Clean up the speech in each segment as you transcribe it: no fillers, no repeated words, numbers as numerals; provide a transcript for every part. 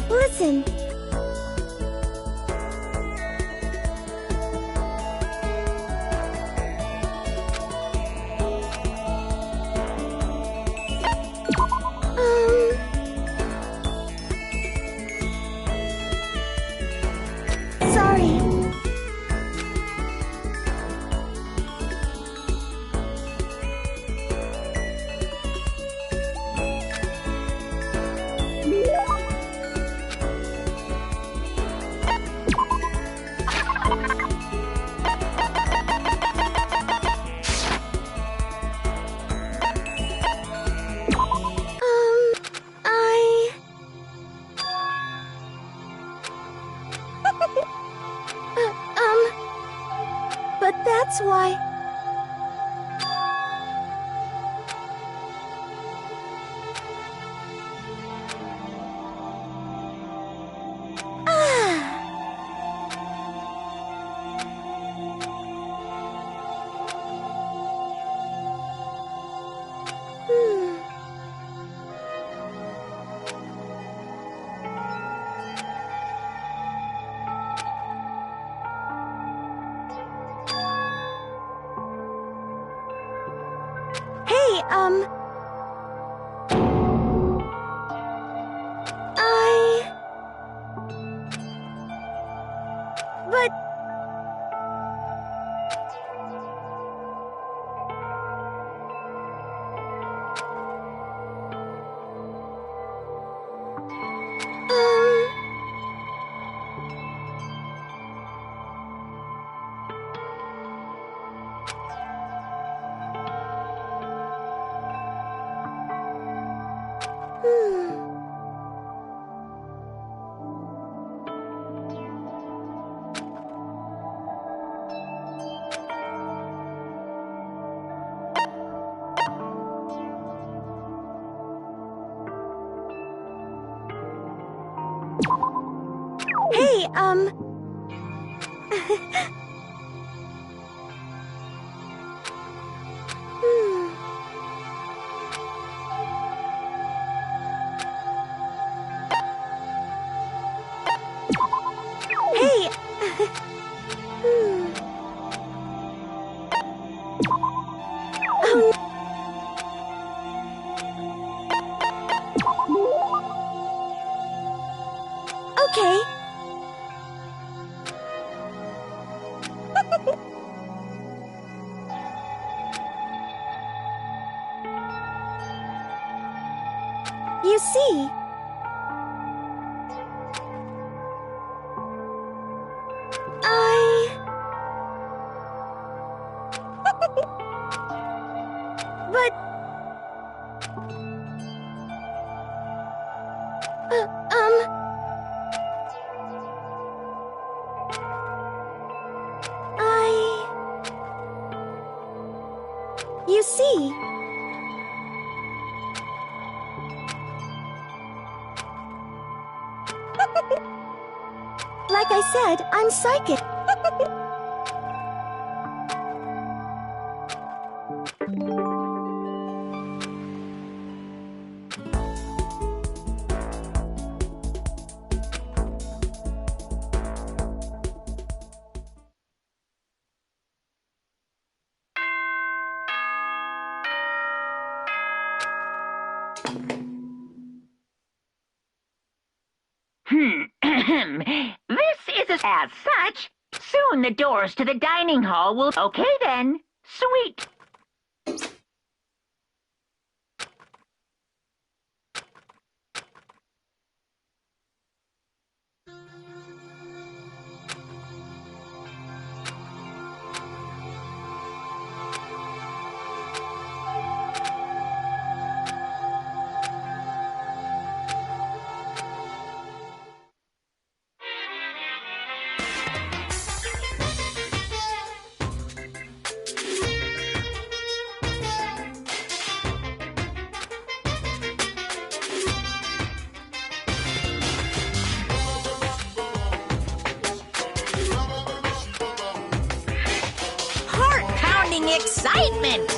Listen. Sorry. But that's why... Hey, But... Hey, Hey! Okay. You see... But... You see... Like I said, I'm psychic. This is as such. Soon the doors to the dining hall will... Okay then. Sweet. Heart-pounding excitement!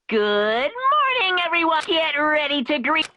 Good morning, everyone. Get ready to greet...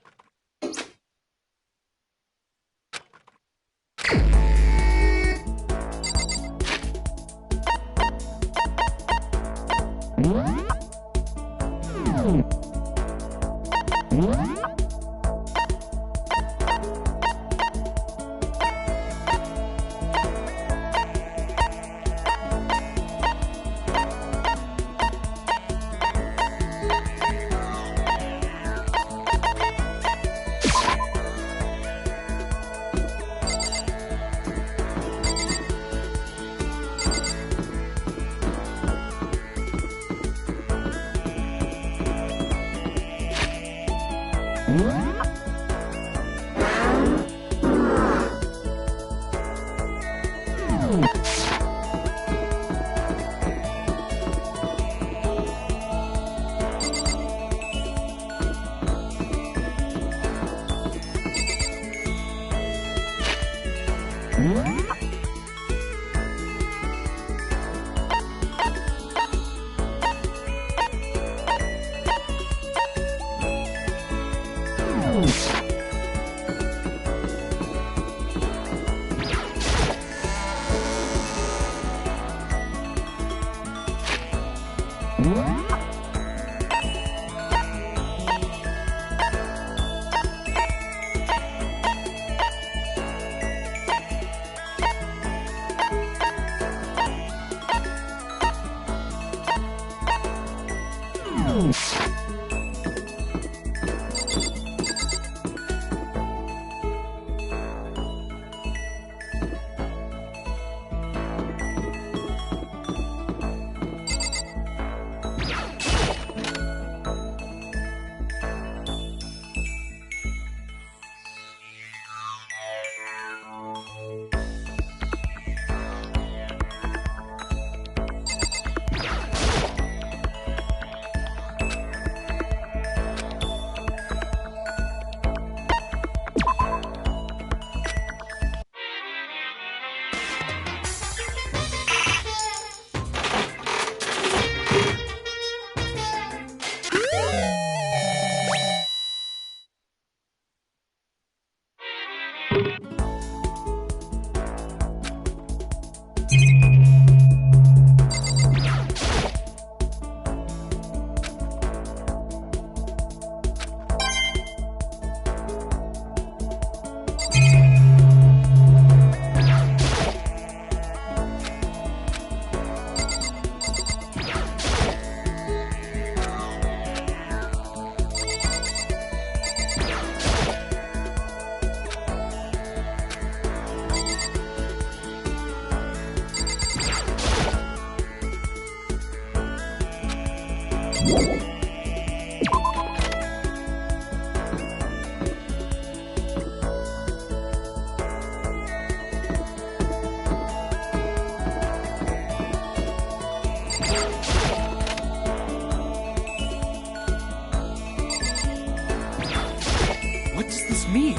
What does this mean?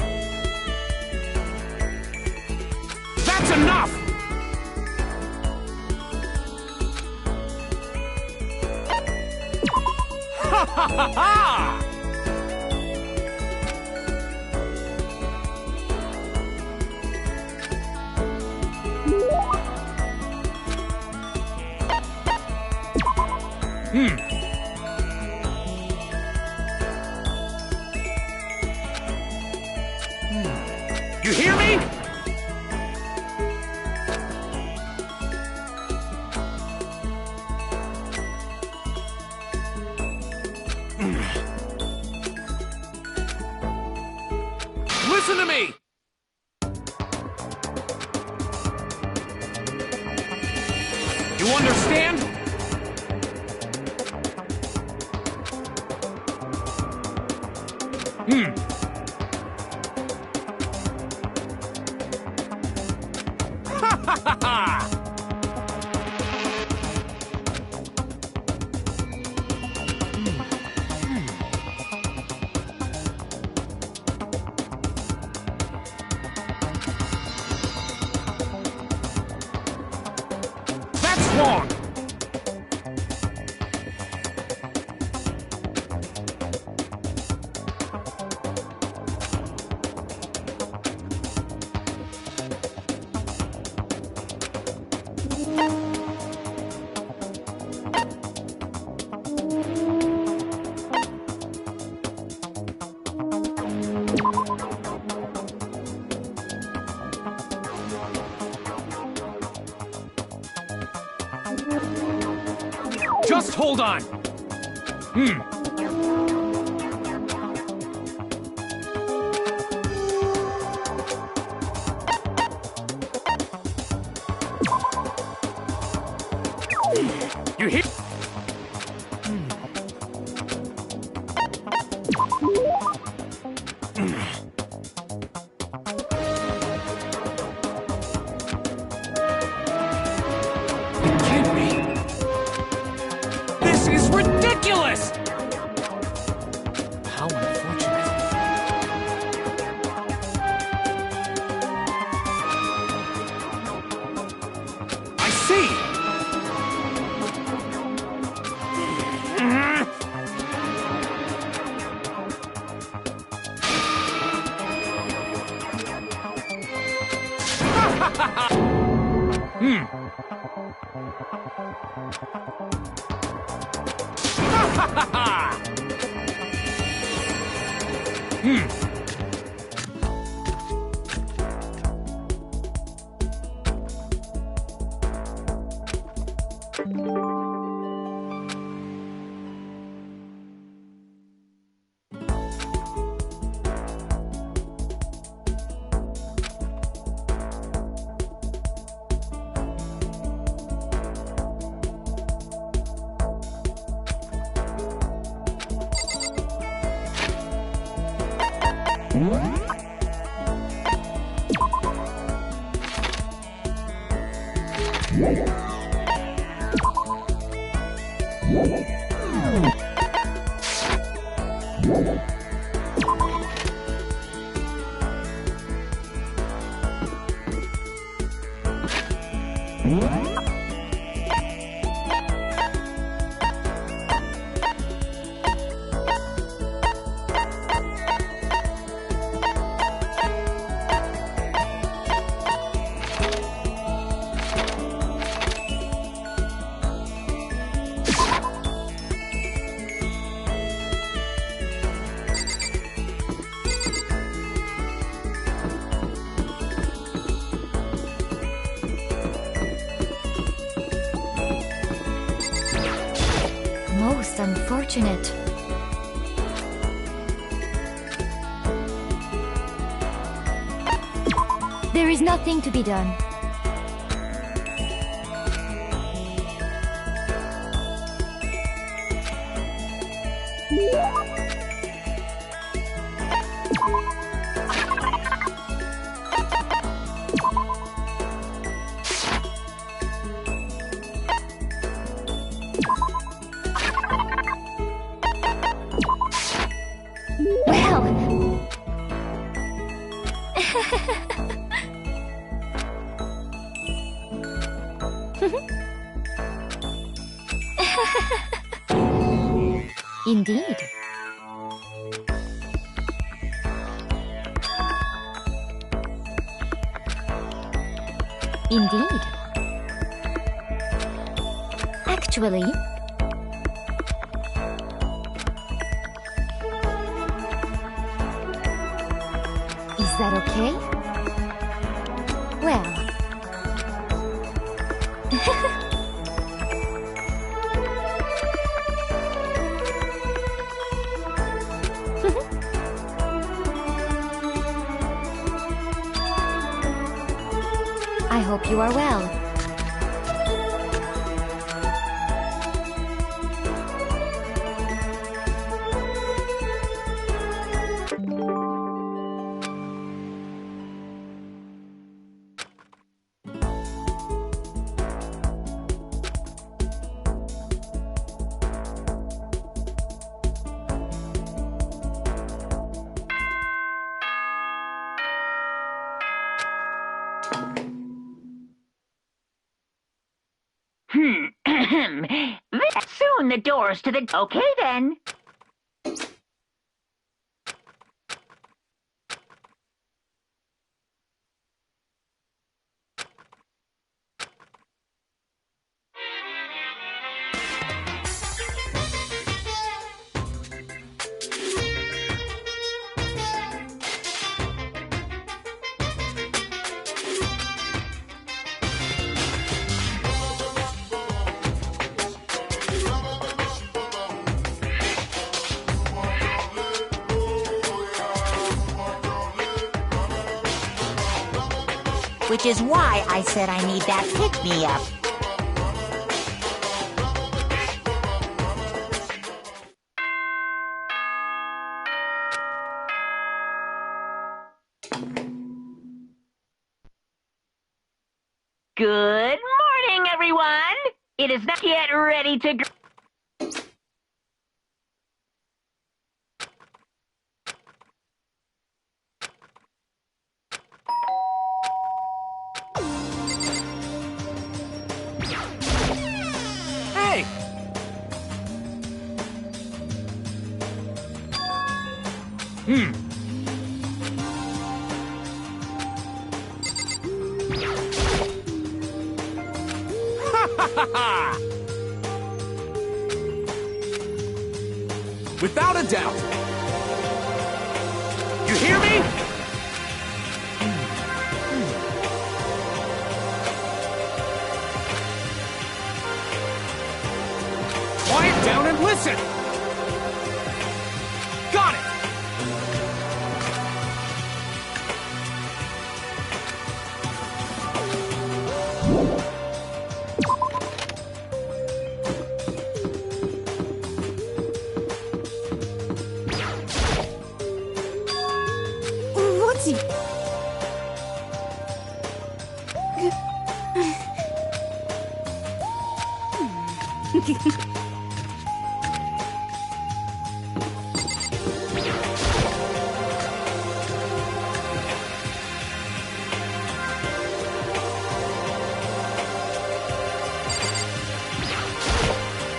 That's enough! Ha ha ha ha! You hear me? Listen to me! You understand? Ha ha ha ha! That's wrong! Just hold on! You hear? It can't be. This is ridiculous! How unfortunate. I see! Most unfortunate. There is nothing to be done. Indeed. Indeed. Actually, that okay? Well... I hope you are well. Soon the doors to the... Okay, then. Which is why I said I need that pick-me-up. Good morning, everyone. It is not yet ready to... Hey! Without a doubt. You hear me? Quiet down and listen. Got it.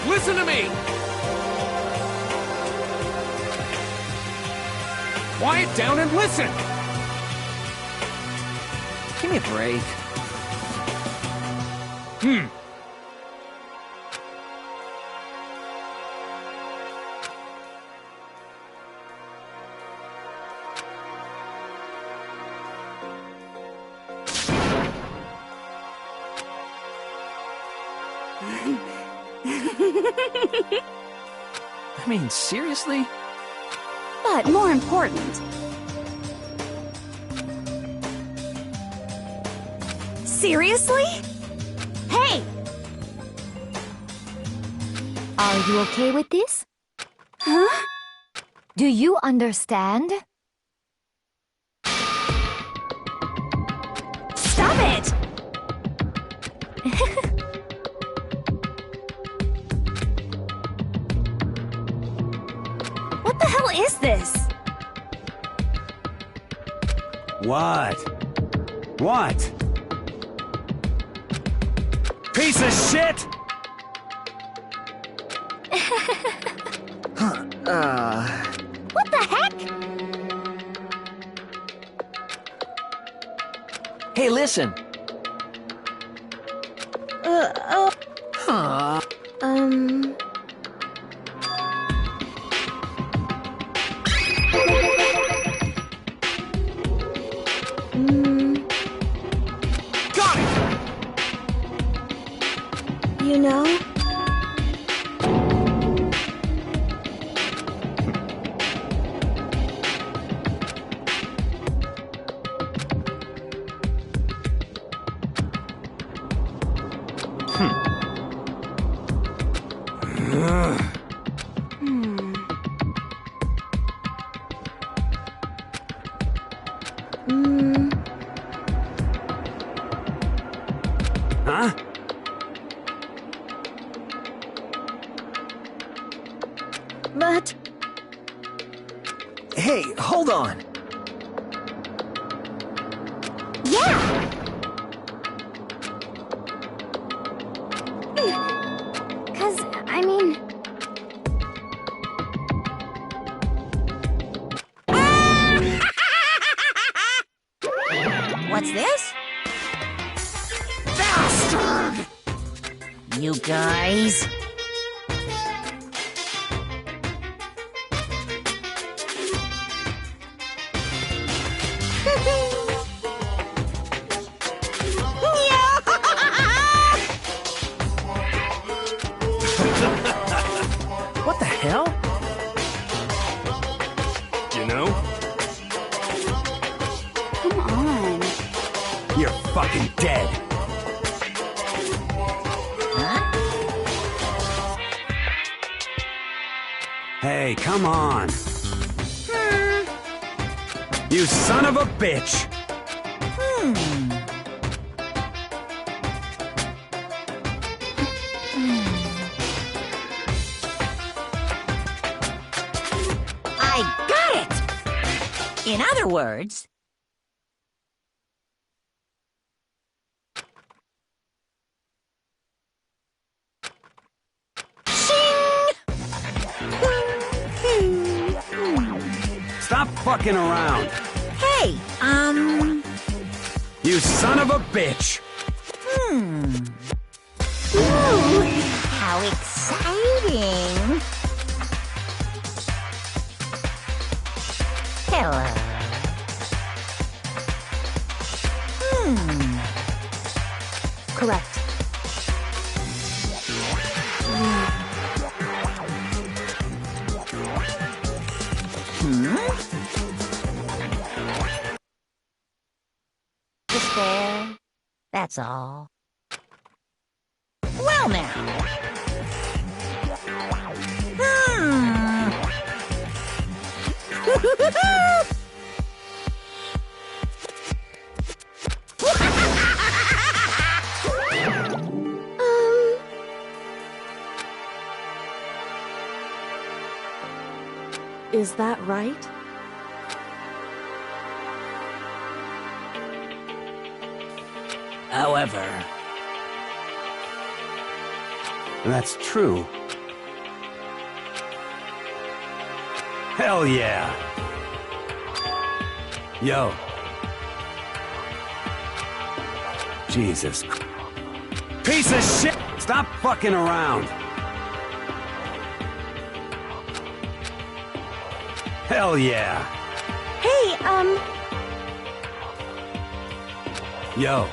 Listen to me! Quiet down and listen! Give me a break. I mean, seriously? But more important. Seriously? Hey! Are you okay with this? Huh? Do you understand? Stop it! What the hell is this? What? What? Piece of shit! What the heck? Hey, listen. Huh? You know? Huh? But... Hey, hold on. Yeah! 'Cause, I mean... What's this? Bastard! You guys. What the hell? You know? Come on. You're fucking dead. Huh? Hey, come on. You son of a bitch! I got it! In other words... Stop fucking around! Hey, You son of a bitch! Ooh, how exciting! Hello. Correct. Just there. That's all. Well now. Is that right? However... That's true. Hell yeah! Yo. Jesus. Piece of shit! Stop fucking around! Hell yeah! Hey, Yo.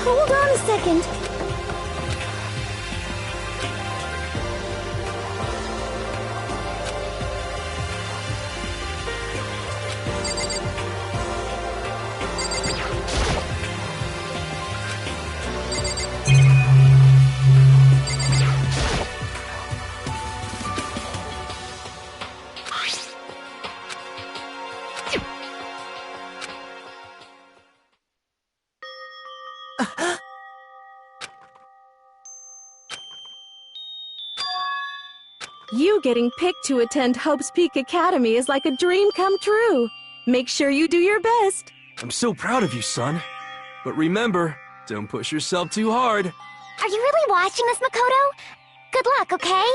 hold on a second. You getting picked to attend Hope's Peak Academy is like a dream come true. Make sure you do your best. I'm so proud of you, son. But remember, don't push yourself too hard. Are you really watching this, Makoto? Good luck, okay?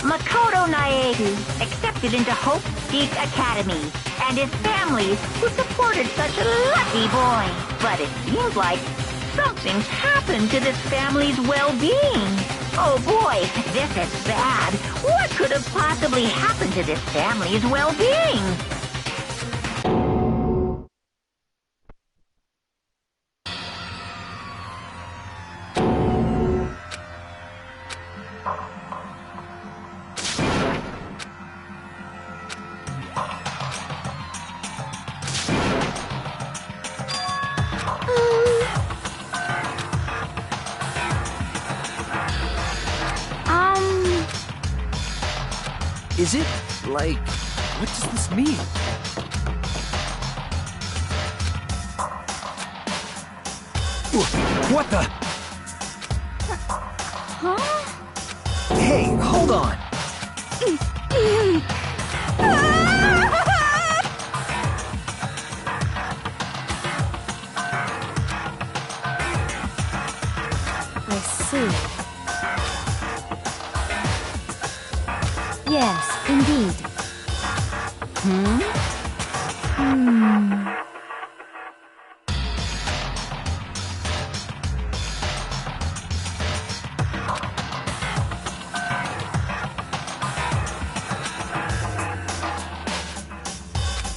Makoto Naegi accepted into Hope Peak Academy, and his family, who supported such a lucky boy. But it seems like something's happened to this family's well-being. Oh boy, this is bad. What could have possibly happened to this family's well-being? Is it, like, what does this mean? What the? Huh? Hey, hold on. I see. Yes, indeed.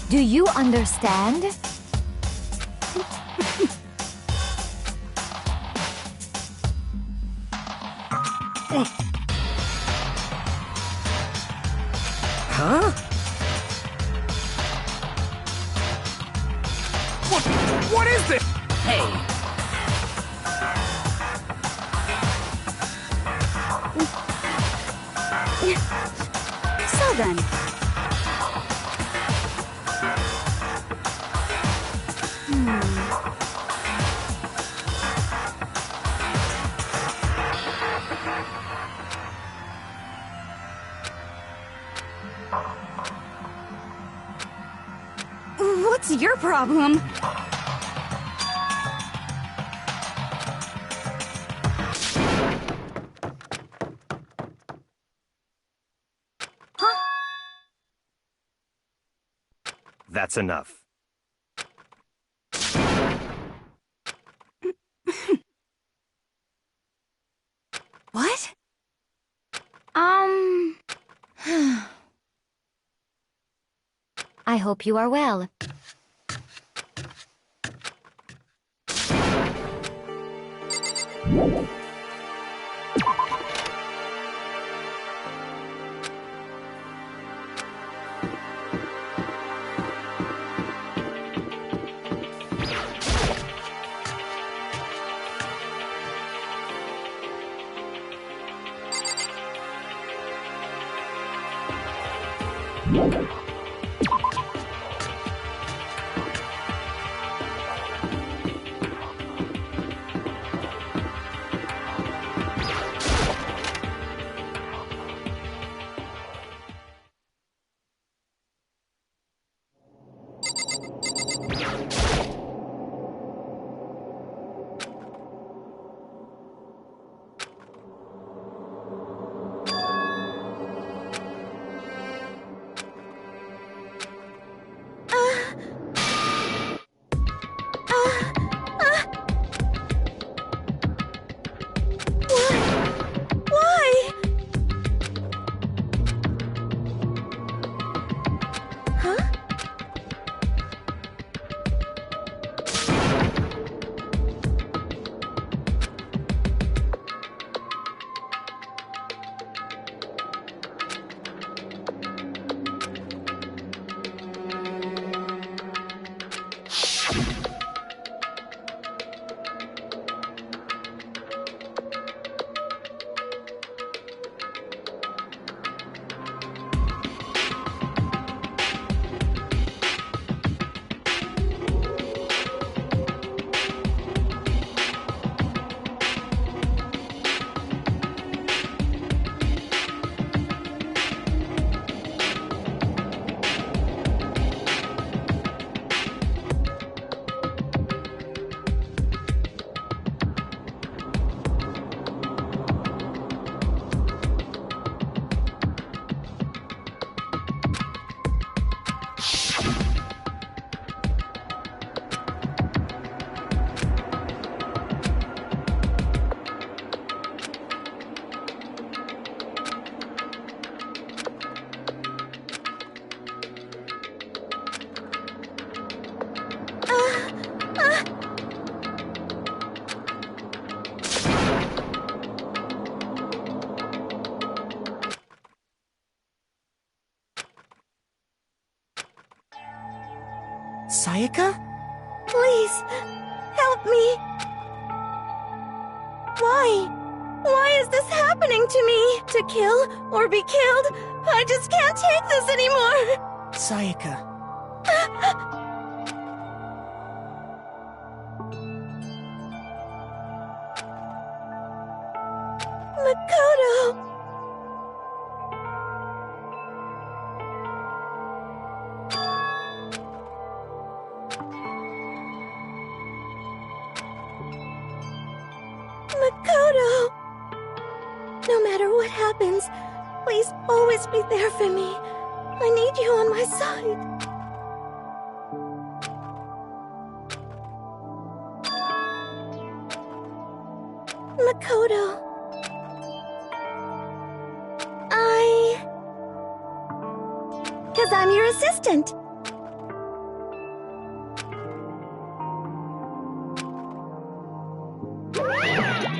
Do you understand? Huh? What is this? Hey! So then. What's your problem? That's enough. What? I hope you are well. Sayaka? Please, help me. Why? Why is this happening to me? To kill or be killed? I just can't take this anymore. Sayaka. Makoto. Makoto. No matter what happens, please always be there for me. I need you on my side. Makoto. Because I'm your assistant.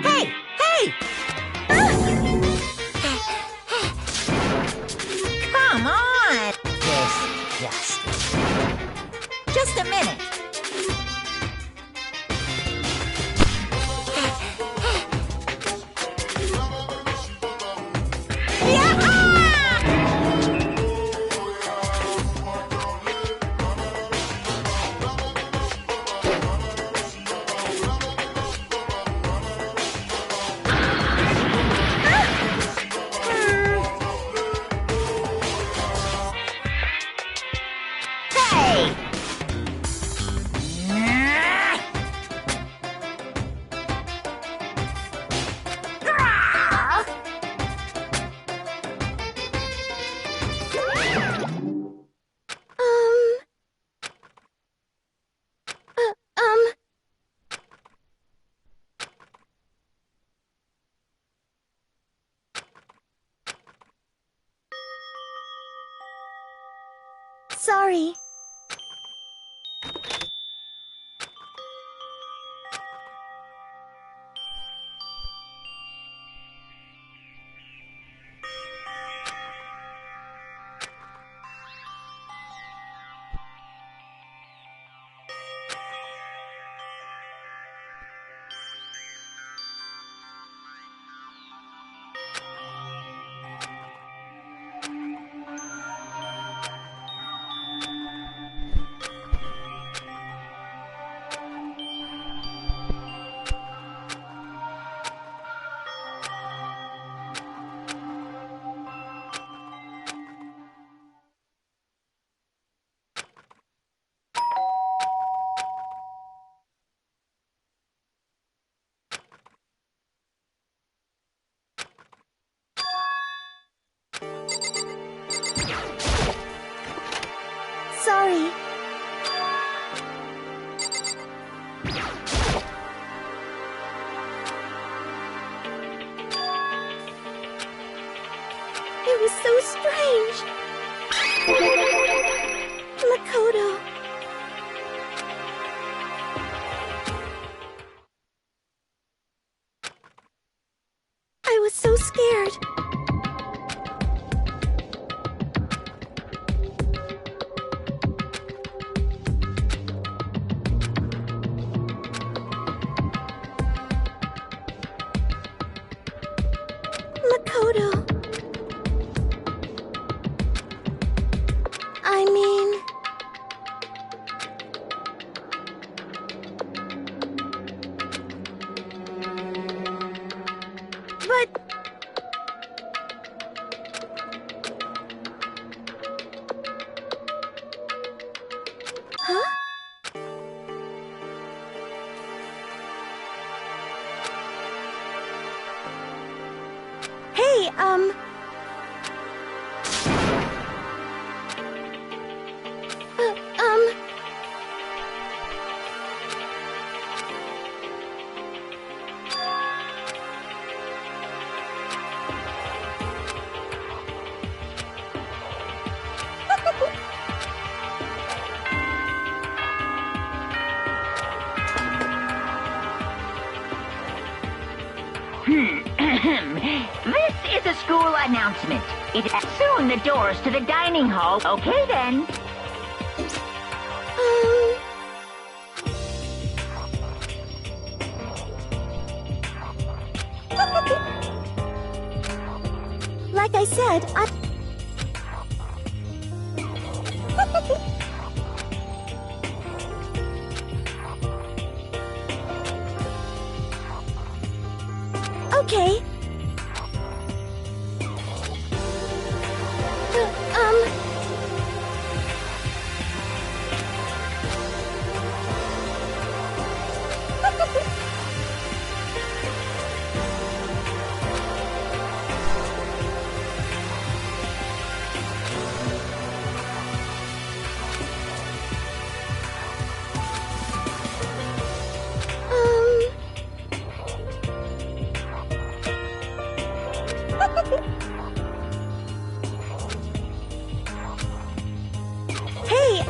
Hey! Hey! Come on! Just a minute. Sorry. Sorry. It was so strange. Makoto. I was so scared. Makoto. I mean... But... Huh? Hey, This is a school announcement. It is soon the doors to the dining hall. Okay then. like I said, Okay. Hey,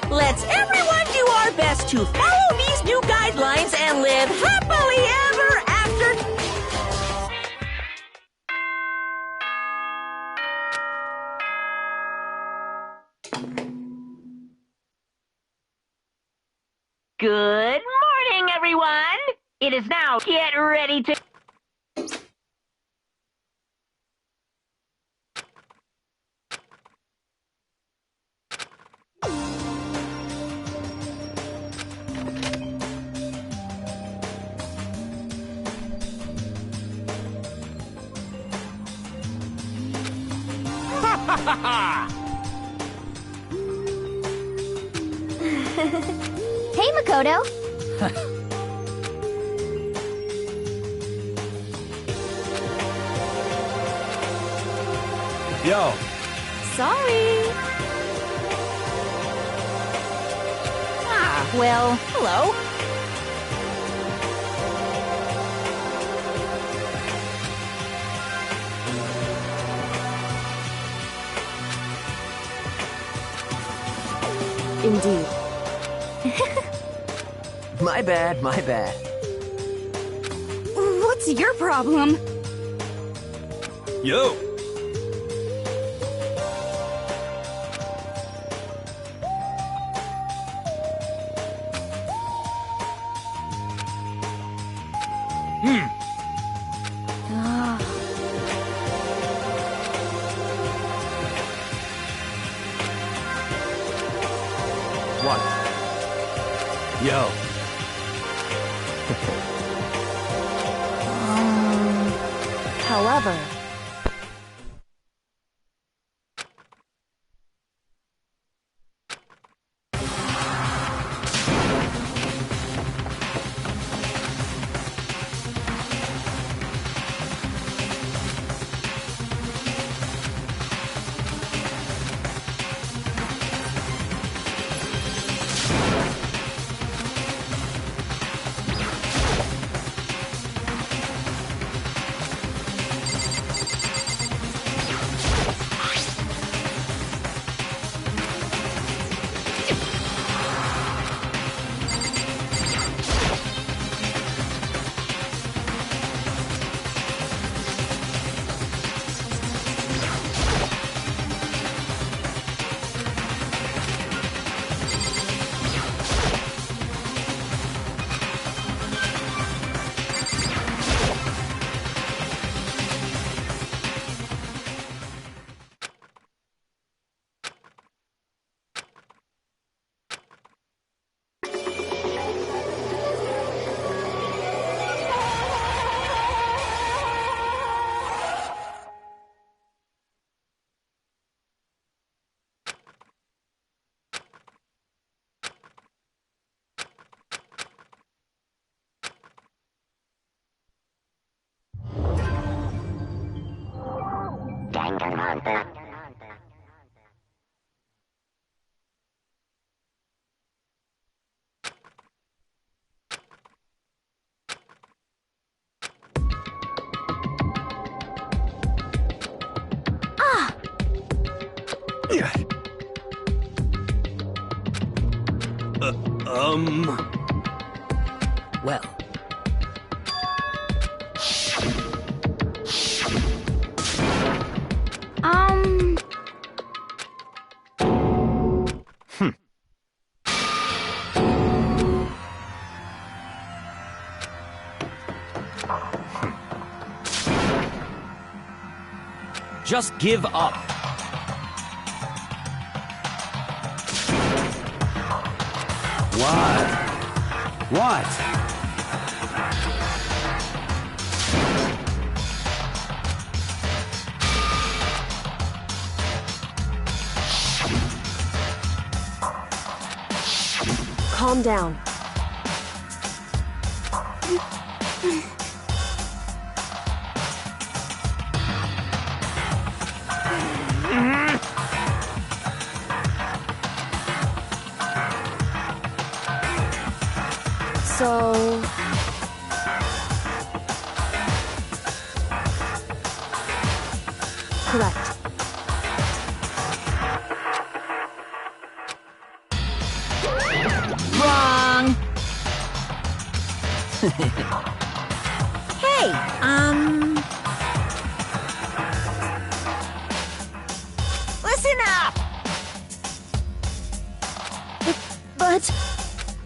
let's everyone do our best to follow these new guidelines and live happily ever after. Good morning, everyone. It is now get ready to... Hey, Makoto. Yo, sorry. Well, hello. Indeed. My bad, my bad. What's your problem? yo. What? Yo. However, Well. Just give up. What? What? Calm down. So... correct. Wrong! Hey, listen up! But...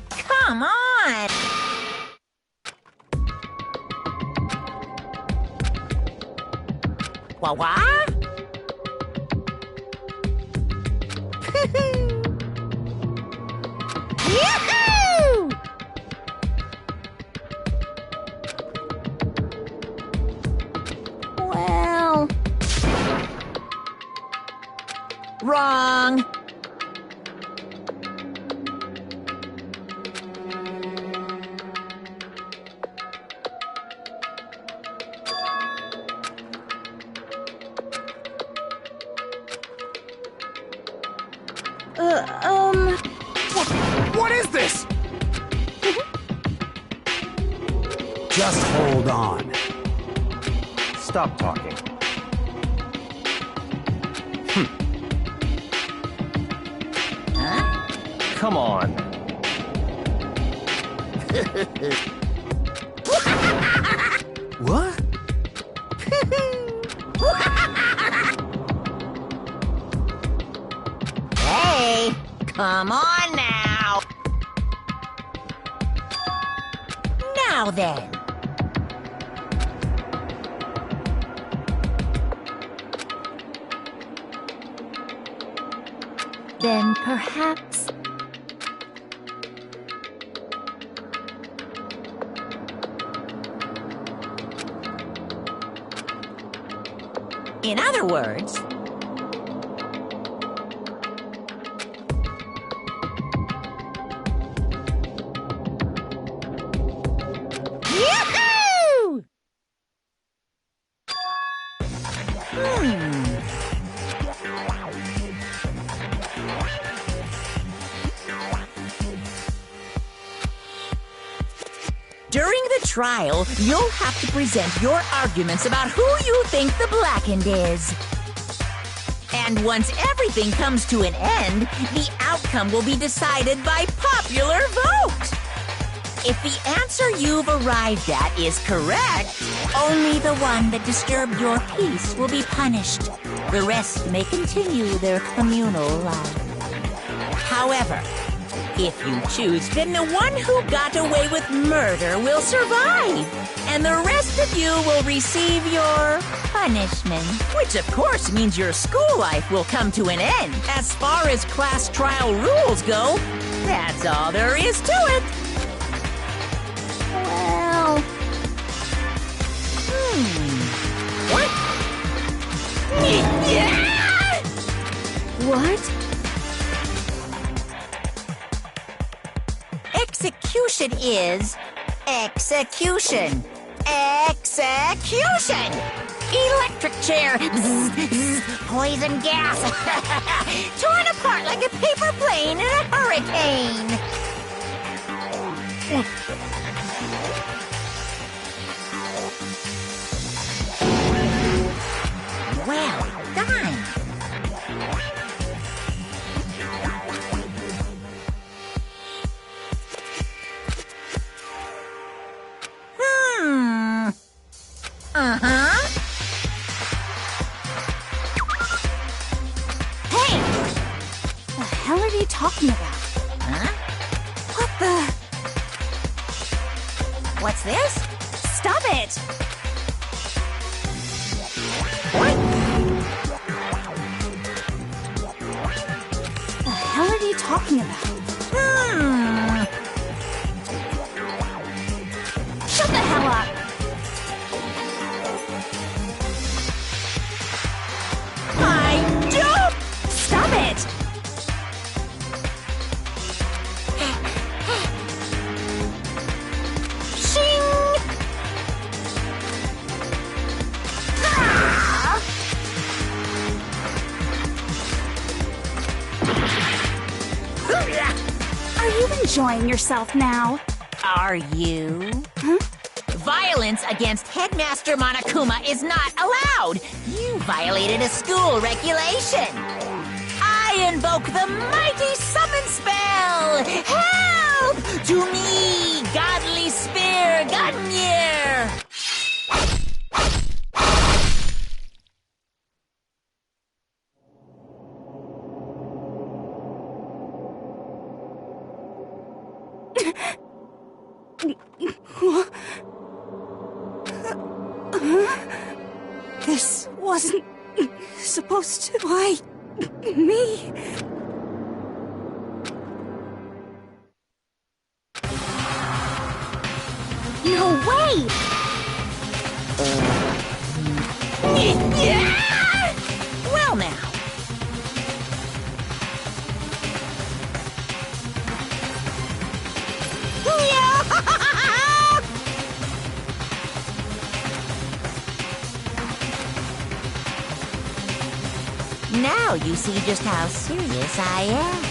Come on! Wah-wah? Yoo-hoo! Well... Wrong! What is this? Just hold on. Stop talking. Huh? Come on. What? Hey, come on now. Now then. Then perhaps... In other words... Yoo-hoo! During the trial, you'll have to present your arguments about who you think the Blackened is. And once everything comes to an end, the outcome will be decided by popular vote. If the answer you've arrived at is correct, only the one that disturbed your peace will be punished. The rest may continue their communal life. However, if you choose, then the one who got away with murder will survive, and the rest of you will receive your punishment. Which, of course, means your school life will come to an end. As far as class trial rules go, that's all there is to it. Well... What? Yeah! What? Execution is execution. Execution! Electric chair. Bzz, bzz, poison gas. Torn apart like a paper plane in a hurricane. Well done. Uh-huh. Hey! The hell are you talking about? Huh? What the? What's this? Stop it! What? The hell are you talking about? Shut the hell up! I don't! Stop it! Shing! Ah! Are you enjoying yourself now? Are you? Violence against Headmaster Monokuma is not allowed. You violated a school regulation. I invoke the mighty summon spell. Help! To me, godly spear, Gunmir! This wasn't supposed to. Why me? No way! Well now. Now you see just how serious I am.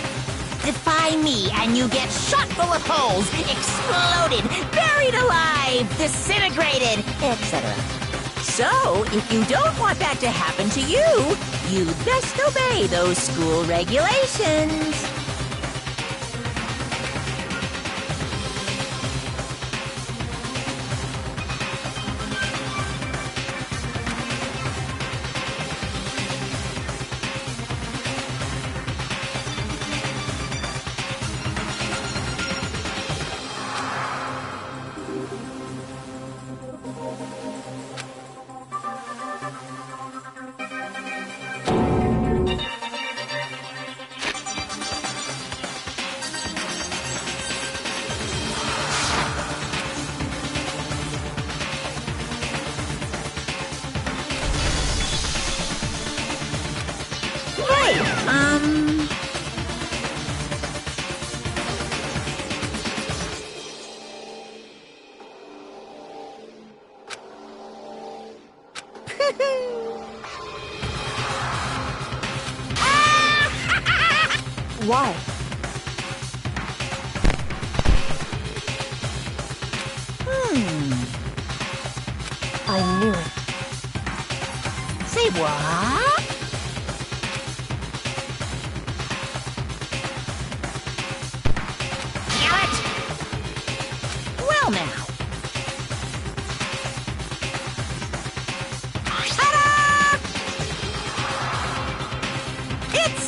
Defy me and you get shot full of holes, exploded, buried alive, disintegrated, etc. So, if you don't want that to happen to you, you'd best obey those school regulations. Why? I knew it. Say what? Damn it! Well now. Ta-da! It's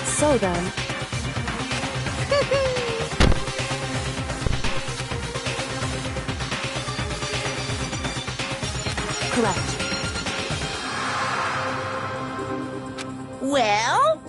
So then. Correct. well.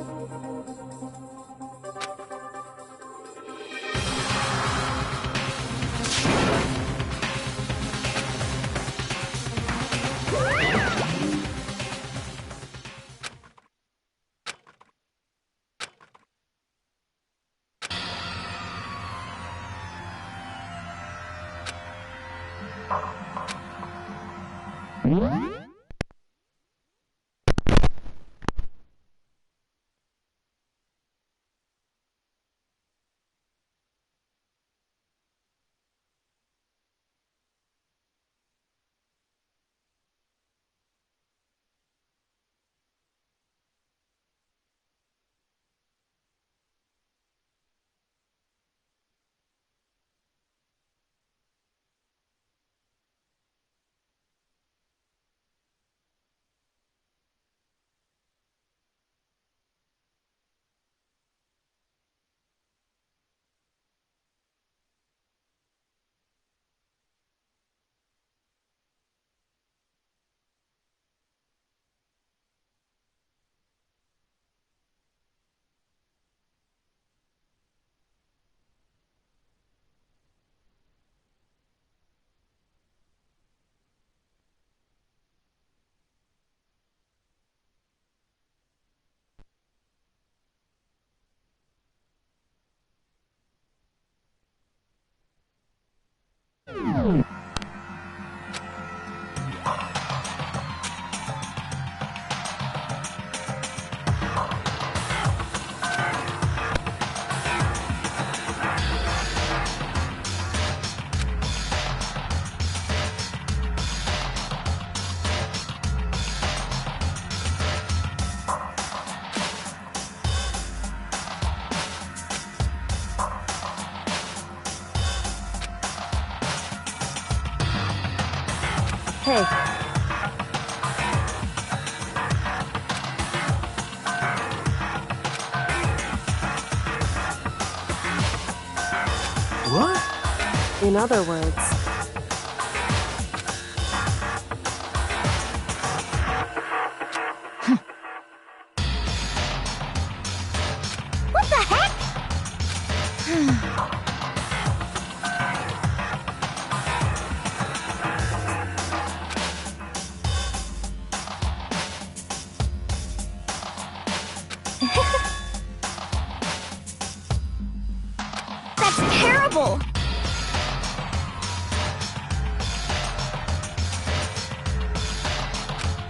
Hey. What? In other words... What the heck? That's terrible!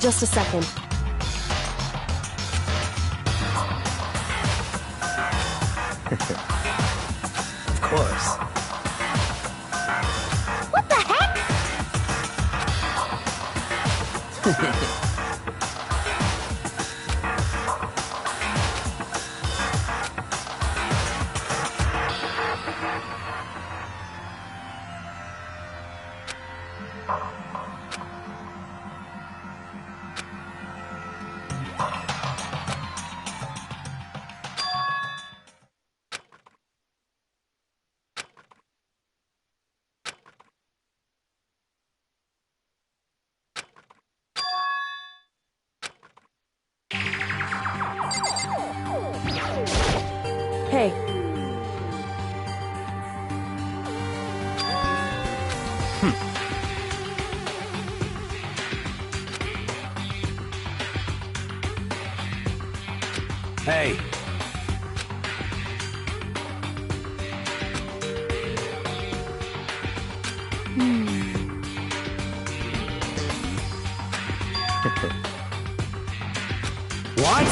Just a second. Of course. What the heck? Hey. Hey. What?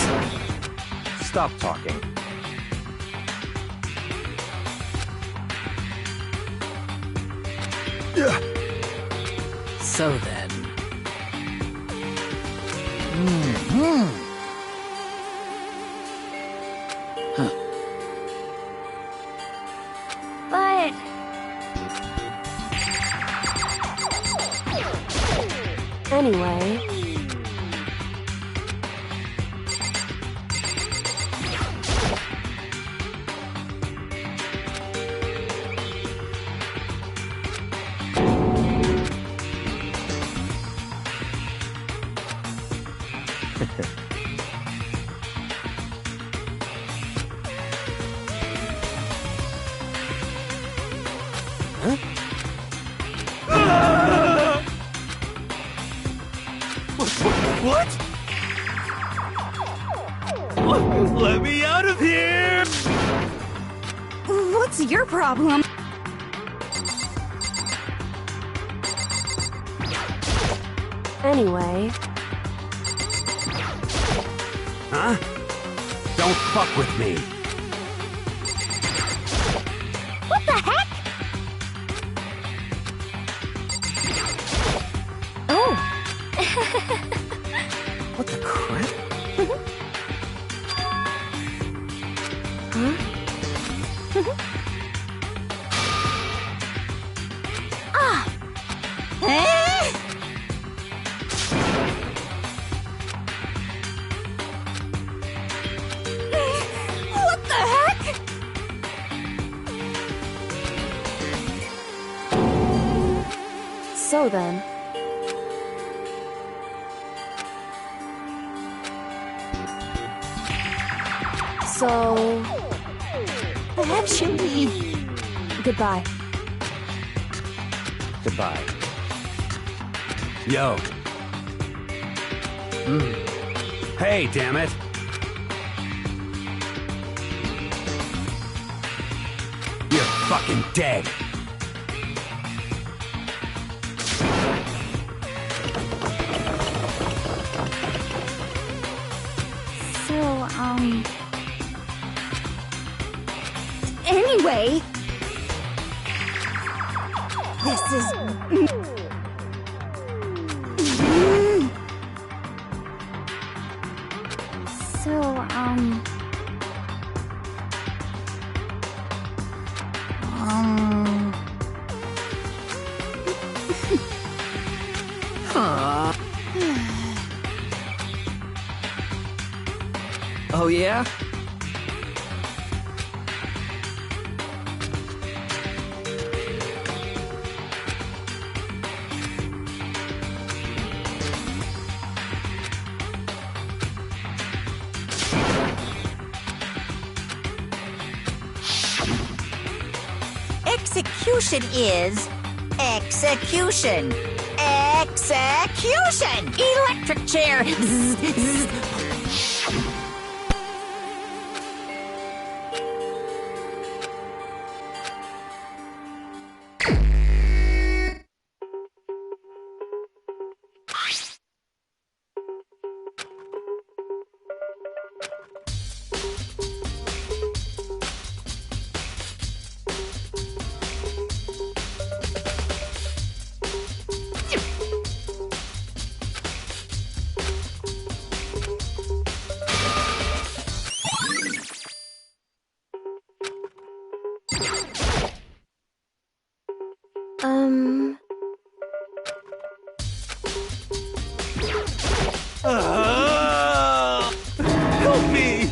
Stop talking. So then. But... Anyway... What? Let me out of here! What's your problem? Anyway, Huh? Don't fuck with me. What the heck? oh, What the crap? What the heck? so then. So, Actually, goodbye. Goodbye. Yo. Hey, damn it. You're fucking dead. So, anyway, this is. so, Oh, yeah? Execution is execution. Execution! Electric chair! Zzz, zzz. Help me!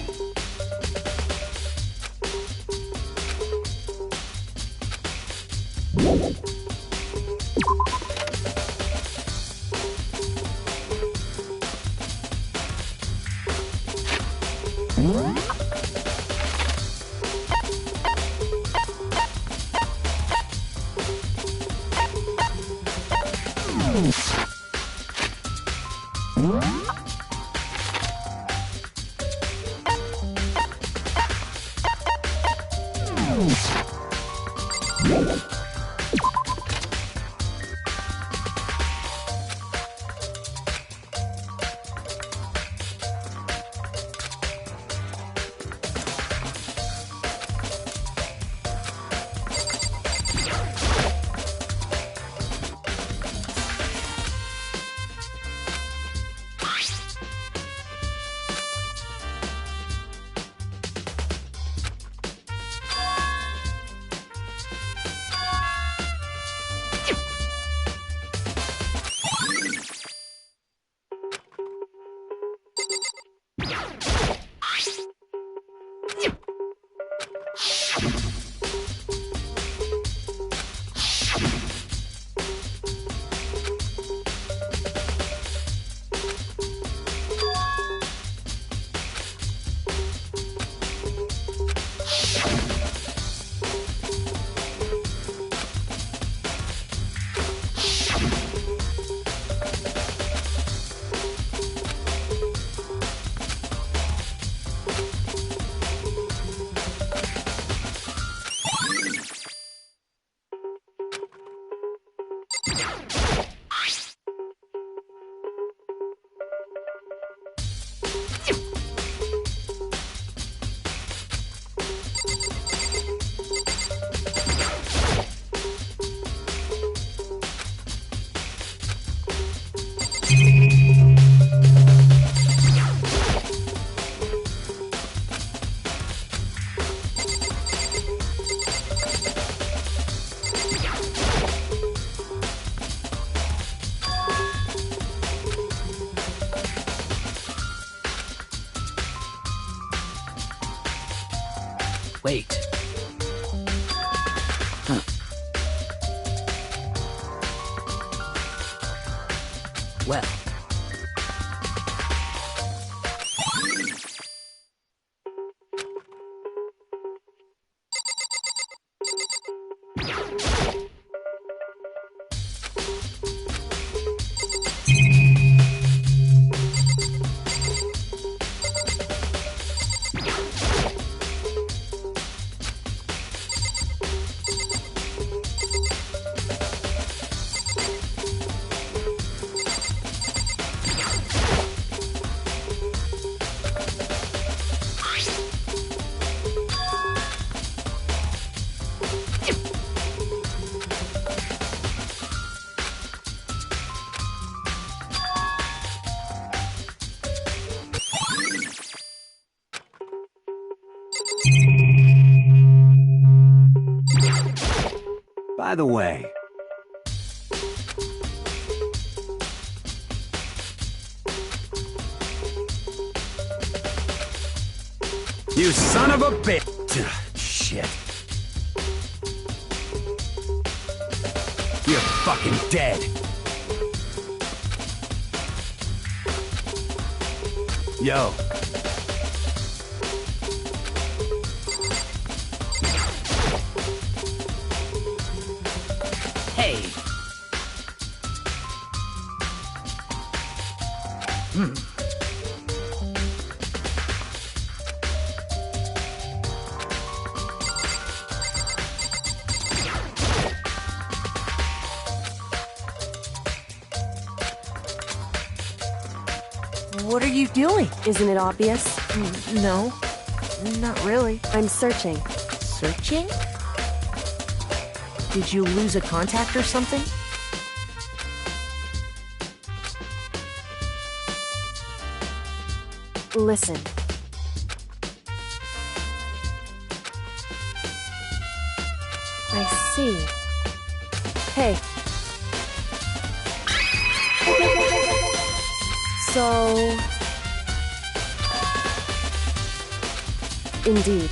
Wait. Huh. Well. By the way, you son of a bitch! Shit. You're fucking dead. Yo. Hey. What are you doing? Isn't it obvious? No, not really. I'm searching. Searching? Did you lose a contact or something? Listen. I see. Hey. So... Indeed.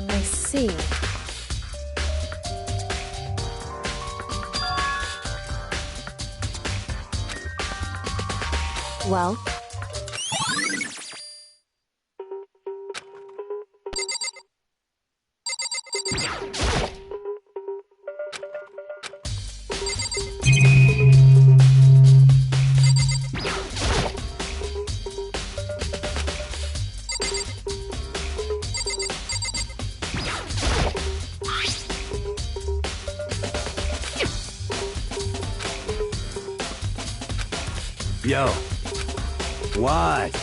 I see. Well? Yo. What?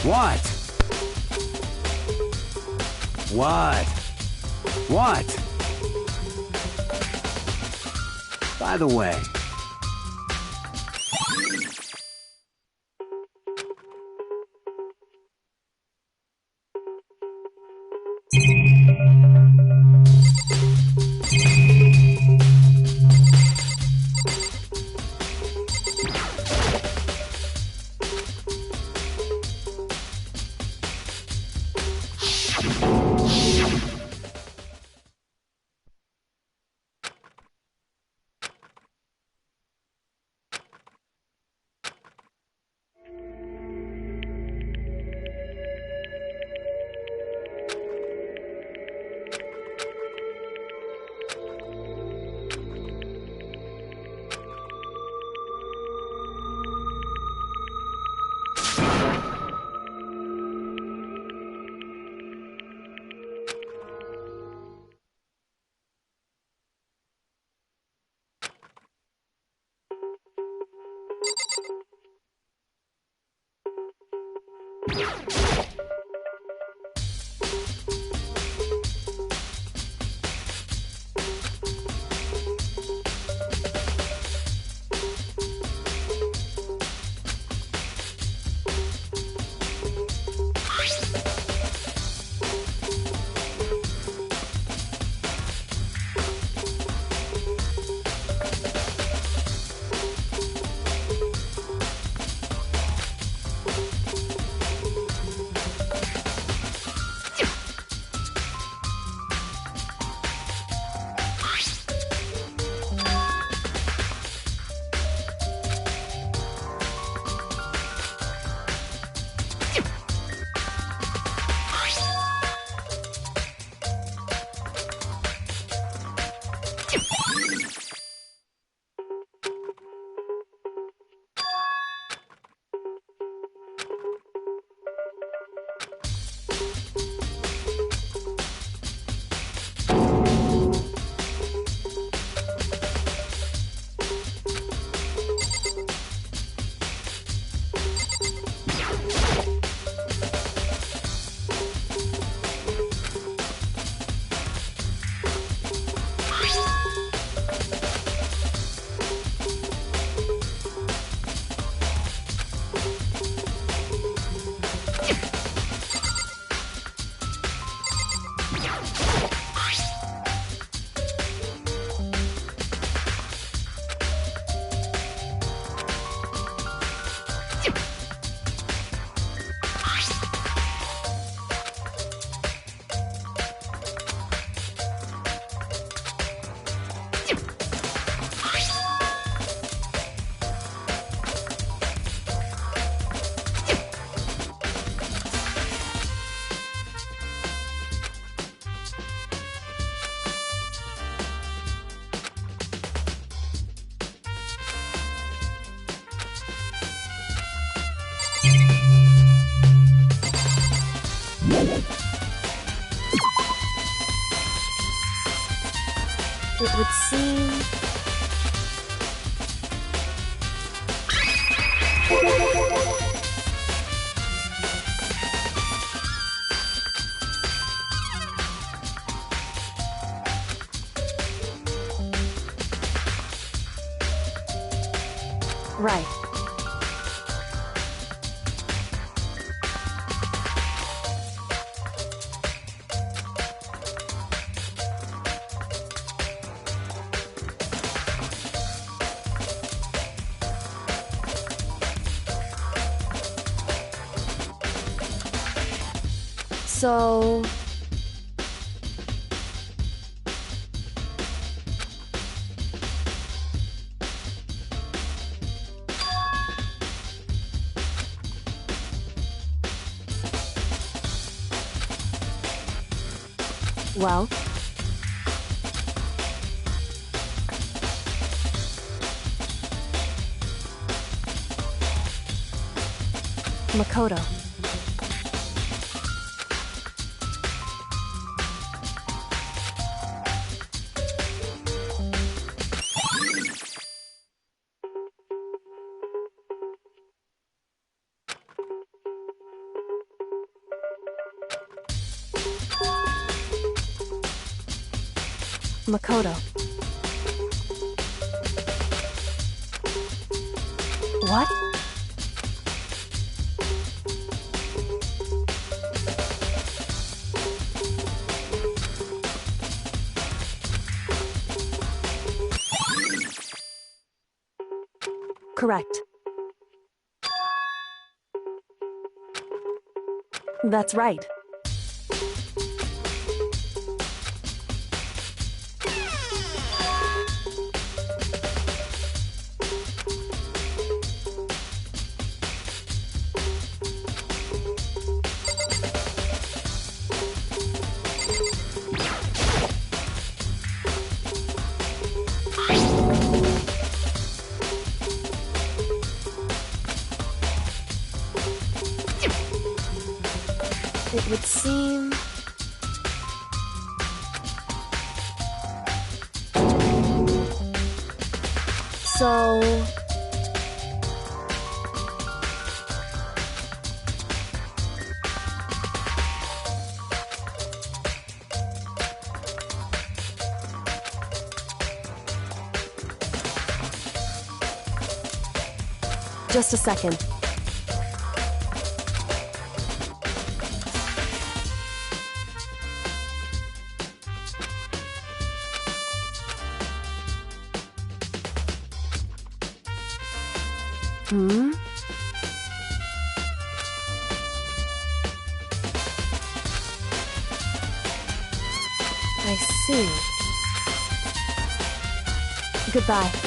What? What? What? By the way, It would seem... Right. So... Well... Makoto. Makoto. What? Correct. That's right. It would seem... So... Just a second. Hmm? I see. Goodbye.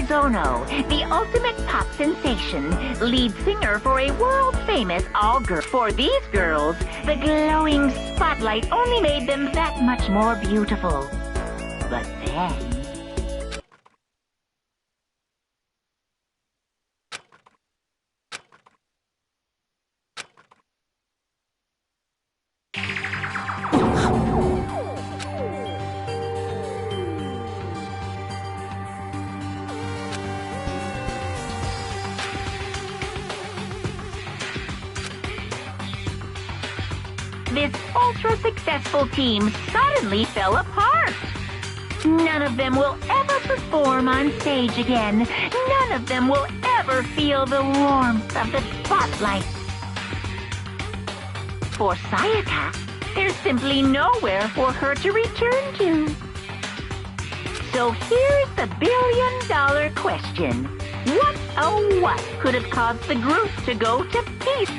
Aizono, the ultimate pop sensation, lead singer for a world-famous all-girl. For these girls, the glowing spotlight only made them that much more beautiful. But then... this ultra-successful team suddenly fell apart. None of them will ever perform on stage again. None of them will ever feel the warmth of the spotlight. For Sayaka, there's simply nowhere for her to return to. So here's the billion-dollar question. What, oh what, could have caused the group to go to pieces?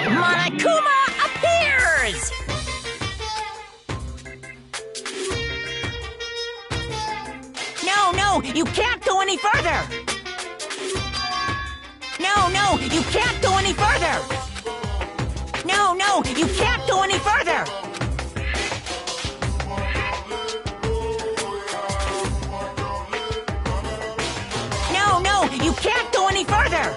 Monokuma appears! No, you can't go any further! No, you can't go any further! No, you can't go any further! No, you can't go any further!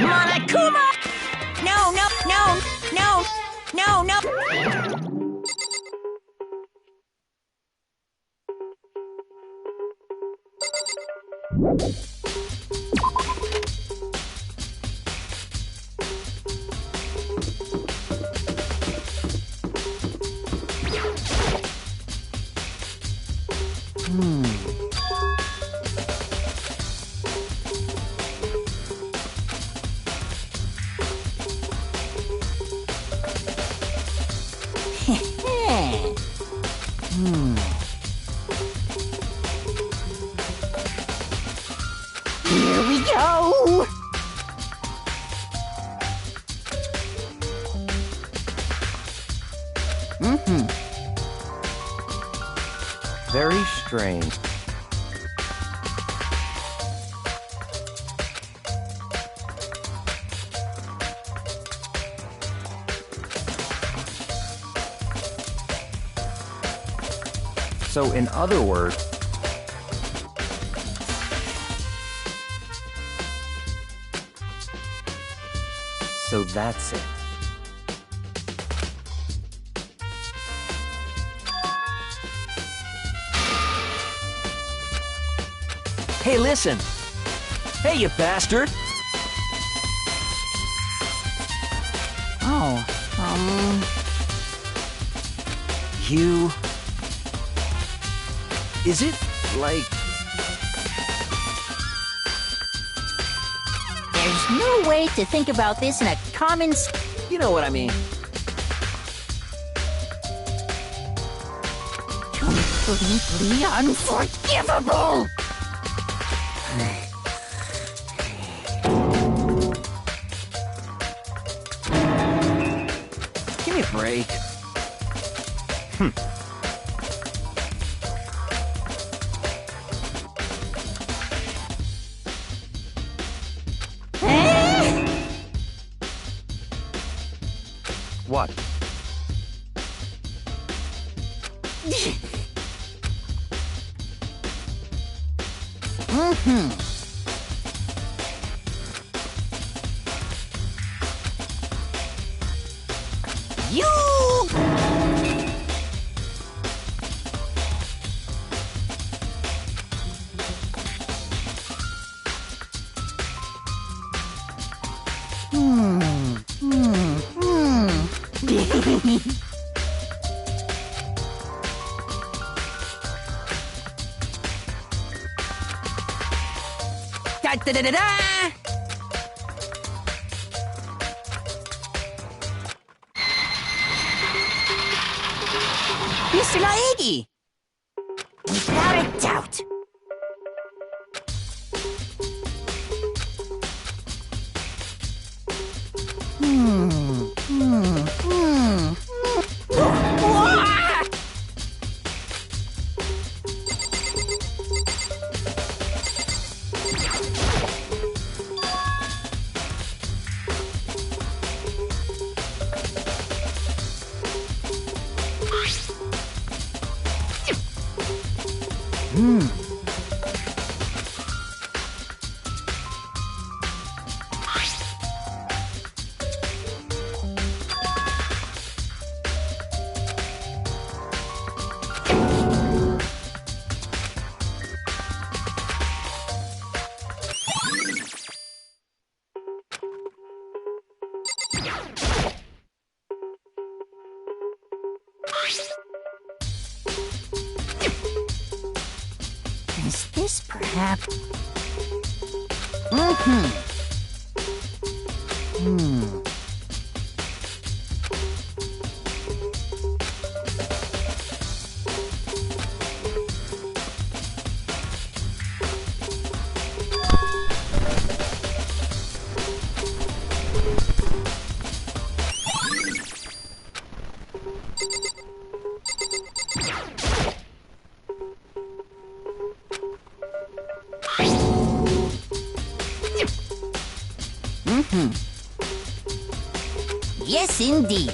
Monokuma! No! Here we go! Very strange. So, in other words, so that's it. Hey, listen! Hey, you bastard! Oh, You... Is it, like... there's no way to think about this in a common... You know what I mean. Completely unforgivable! Give me a break. What? You! Da da da da da! Mr. Naegi! Without a doubt! Is this perhaps... Yes, indeed.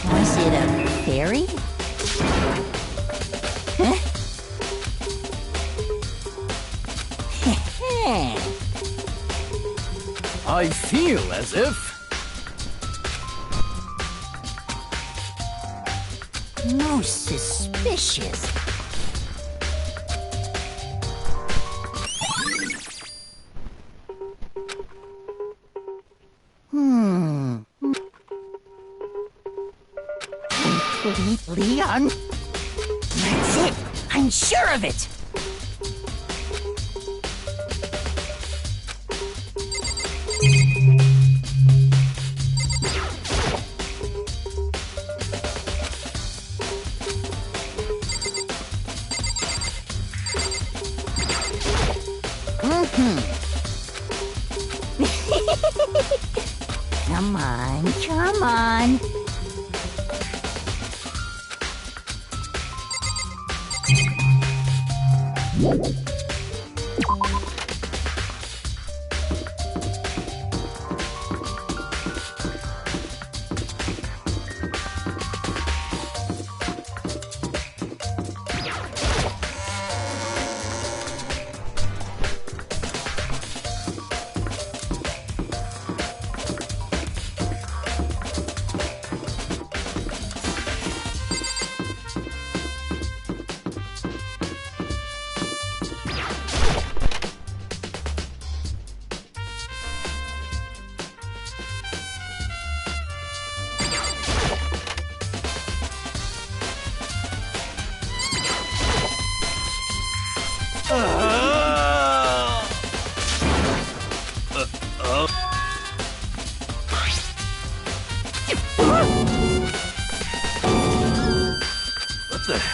Was it a fairy? Huh? I feel as if... Most suspicious. Completely That's it! I'm sure of it! Come on, come on.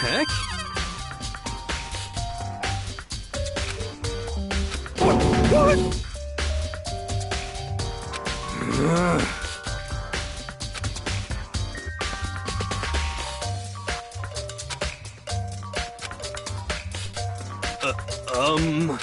heck? What? Um...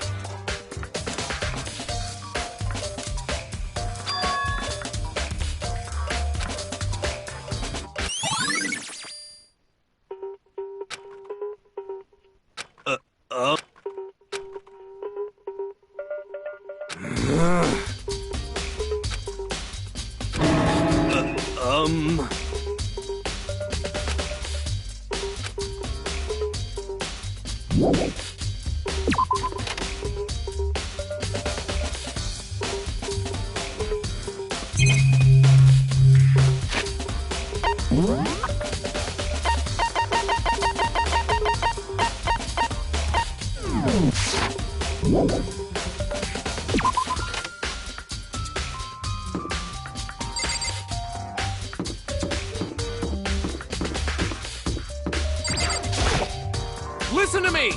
Listen to me!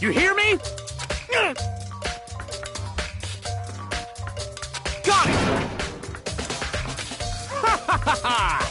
You hear me? Got it! Ha ha ha ha!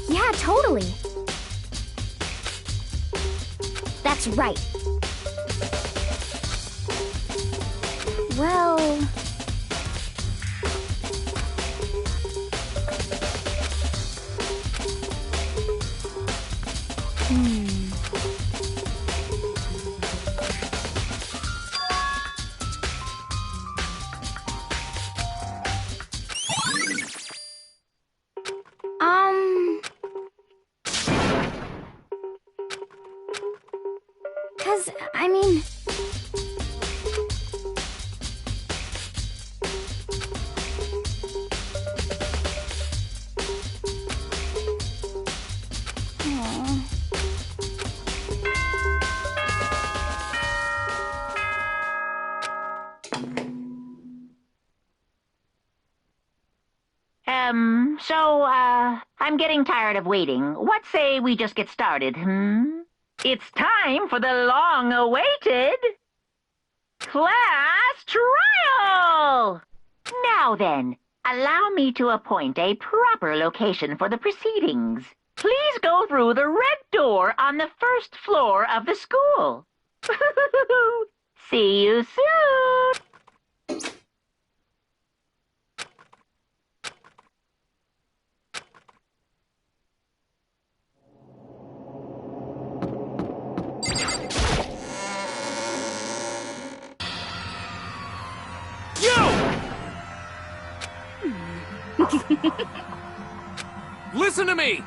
Yeah, totally. That's right. Well... Because, I mean... I'm getting tired of waiting. What say we just get started, It's time for the long-awaited class trial! Now then, allow me to appoint a proper location for the proceedings. Please go through the red door on the first floor of the school. See you soon! Listen to me!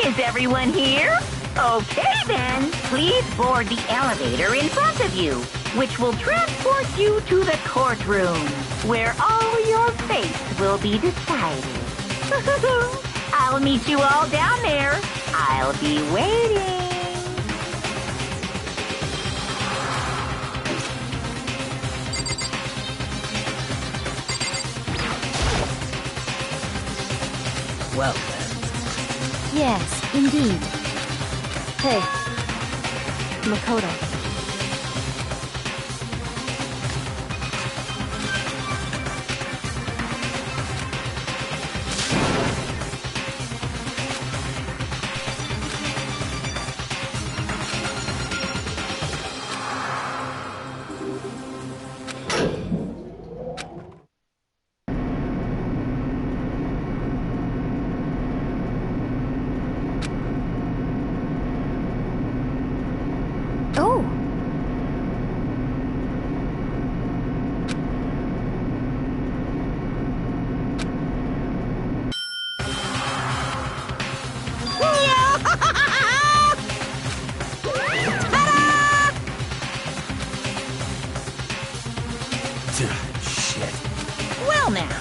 Is everyone here? Okay then, please board the elevator in front of you, which will transport you to the courtroom, where all your fate will be decided. I'll meet you all down there. I'll be waiting. Well then. Yes, indeed. Hey, Makoto. Oh! Shit. Well now.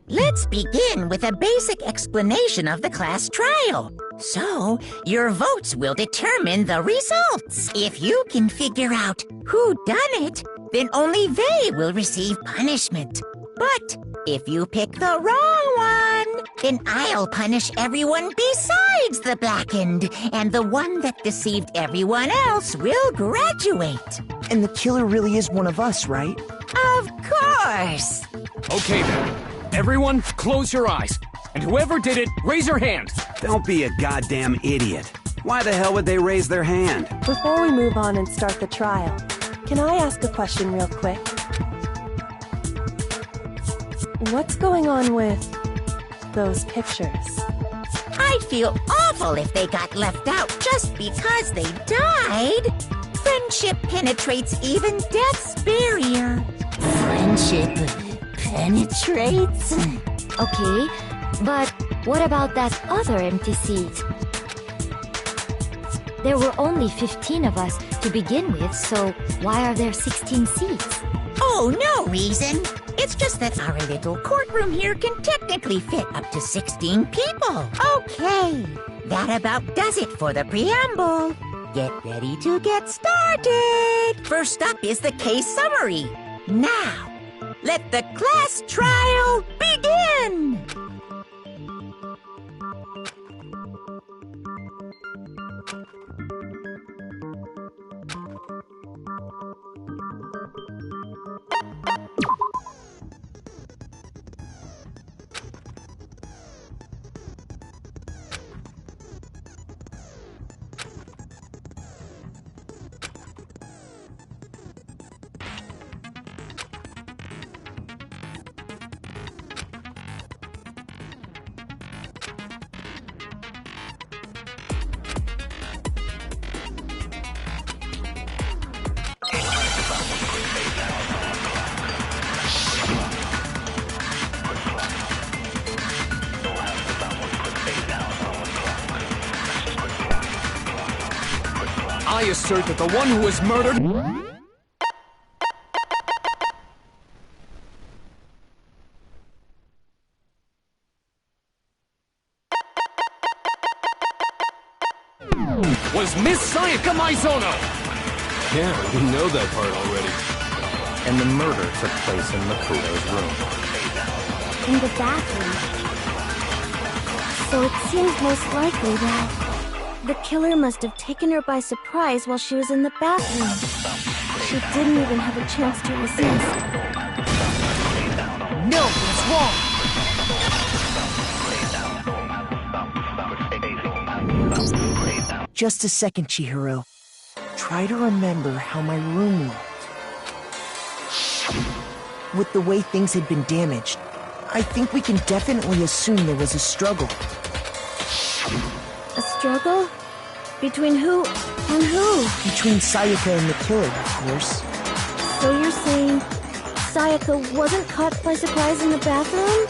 Let's begin with a basic explanation of the class trial. So, your votes will determine the results. If you can figure out who done it, then only they will receive punishment. But if you pick the wrong one, then I'll punish everyone besides the blackened, and the one that deceived everyone else will graduate. And the killer really is one of us, right? Of course! Okay then. Everyone, close your eyes. And whoever did it, raise your hand. Don't be a goddamn idiot. Why the hell would they raise their hand? Before we move on and start the trial, can I ask a question real quick? What's going on with those pictures? I'd feel awful if they got left out just because they died. Friendship penetrates even death's barrier. Friendship penetrates? Okay, but what about that other empty seat? There were only 15 of us to begin with, so why are there 16 seats? Oh, no reason. It's just that our little courtroom here can technically fit up to 16 people. Okay, that about does it for the preamble. Get ready to get started. First up is the case summary. Now, let the class trial begin. I assert that the one who was murdered... was Miss Sayaka Maizono! Yeah, we know that part already. And the murder took place in Makoto's room. In the bathroom. So it seems most likely that the killer must have taken her by surprise while she was in the bathroom. She didn't even have a chance to resist. No, what's wrong? Just a second, Chihiro. Try to remember how my room looked. With the way things had been damaged, I think we can definitely assume there was a struggle. A struggle? Between who and who? Between Sayaka and the killer, of course. So you're saying Sayaka wasn't caught by surprise in the bathroom?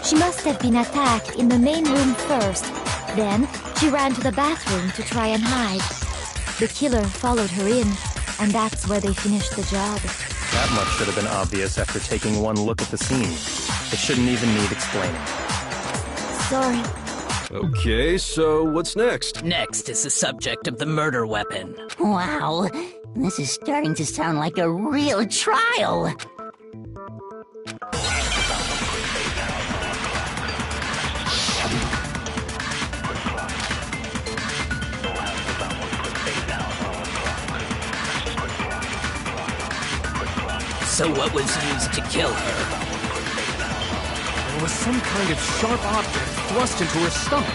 She must have been attacked in the main room first. Then, she ran to the bathroom to try and hide. The killer followed her in, and that's where they finished the job. That much should have been obvious after taking one look at the scene. It shouldn't even need explaining. Sorry. Okay, so what's next? Next is the subject of the murder weapon. Wow, this is starting to sound like a real trial. So what was used to kill her? There was some kind of sharp object thrust into her stomach.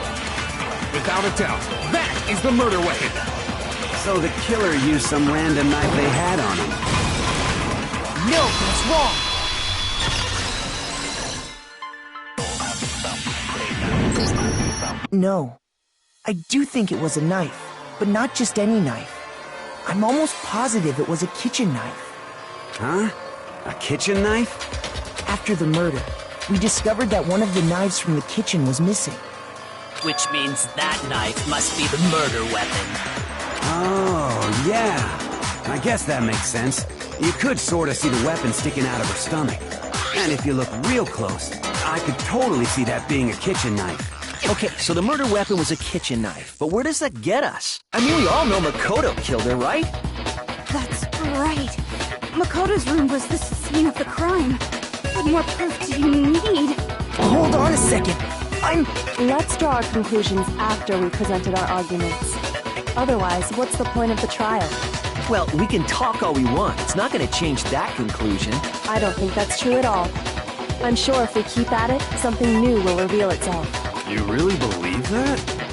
Without a doubt, that is the murder weapon! So the killer used some random knife they had on him. No, what's wrong? No. I do think it was a knife, but not just any knife. I'm almost positive it was a kitchen knife. Huh? A kitchen knife? After the murder, we discovered that one of the knives from the kitchen was missing. Which means that knife must be the murder weapon. Oh, yeah. I guess that makes sense. You could sort of see the weapon sticking out of her stomach. And if you look real close, I could totally see that being a kitchen knife. Okay, so the murder weapon was a kitchen knife, but where does that get us? I mean, we all know Makoto killed her, right? That's right. Makoto's room was the scene of the crime. What more proof do you need? Hold on a second. Let's draw our conclusions after we presented our arguments. Otherwise, what's the point of the trial? Well, we can talk all we want. It's not going to change that conclusion. I don't think that's true at all. I'm sure if we keep at it, something new will reveal itself. You really believe that?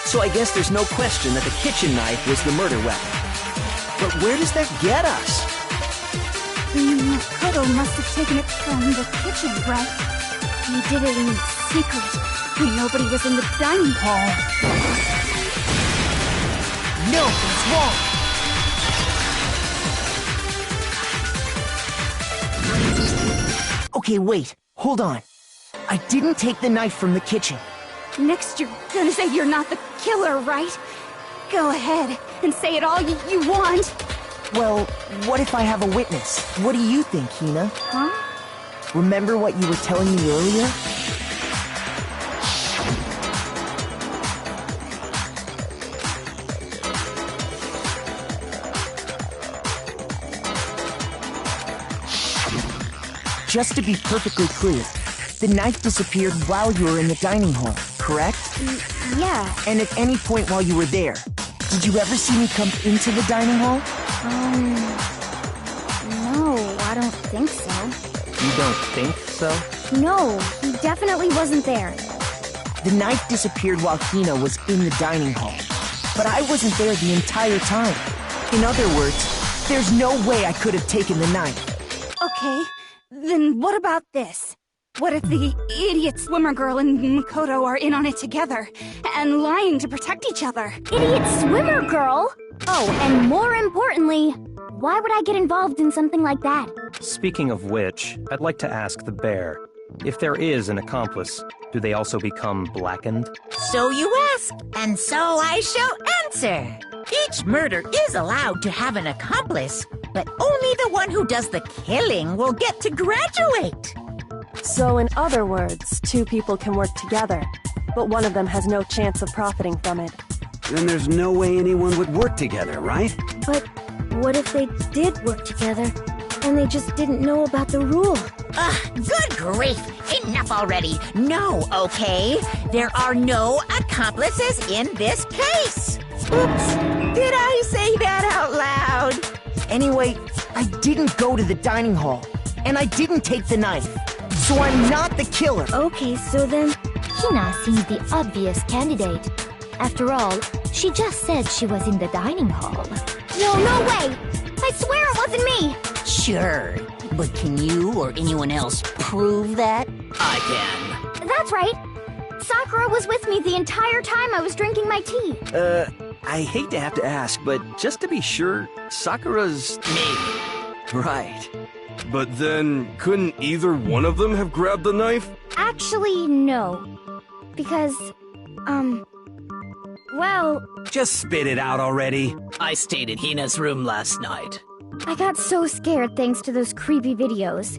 So I guess there's no question that the kitchen knife was the murder weapon. But where does that get us? Makoto must have taken it from the kitchen, right? He did it in secret, when nobody was in the dining hall. No, what's wrong? Okay, wait. Hold on. I didn't take the knife from the kitchen. Next, you're gonna say you're not the killer, right? Go ahead and say it all you want. Well, what if I have a witness? What do you think, Hina? Huh? Remember what you were telling me earlier? Just to be perfectly clear, the knife disappeared while you were in the dining hall, correct? Yeah. And at any point while you were there, did you ever see me come into the dining hall? No, I don't think so. You don't think so? No, he definitely wasn't there. The knife disappeared while Hina was in the dining hall. But I wasn't there the entire time. In other words, there's no way I could have taken the knife. Okay, then what about this? What if the idiot swimmer girl and Makoto are in on it together, and lying to protect each other? Idiot swimmer girl? Oh, and more importantly, why would I get involved in something like that? Speaking of which, I'd like to ask the bear, if there is an accomplice, do they also become blackened? So you ask, and so I shall answer. Each murder is allowed to have an accomplice, but only the one who does the killing will get to graduate. So in other words, two people can work together, but one of them has no chance of profiting from it. Then there's no way anyone would work together, right? But what if they did work together, and they just didn't know about the rule? Good grief! Enough already! No, okay? There are no accomplices in this case! Oops! Did I say that out loud? Anyway, I didn't go to the dining hall, and I didn't take the knife. So I'm not the killer. Okay, so then... Hina seems the obvious candidate. After all, she just said she was in the dining hall. No way! I swear it wasn't me! Sure, but can you or anyone else prove that? I can. That's right. Sakura was with me the entire time I was drinking my tea. I hate to have to ask, but just to be sure, Sakura's... Me. Right. But then, couldn't either one of them have grabbed the knife? Actually, no. Because, well... Just spit it out already. I stayed in Hina's room last night. I got so scared thanks to those creepy videos.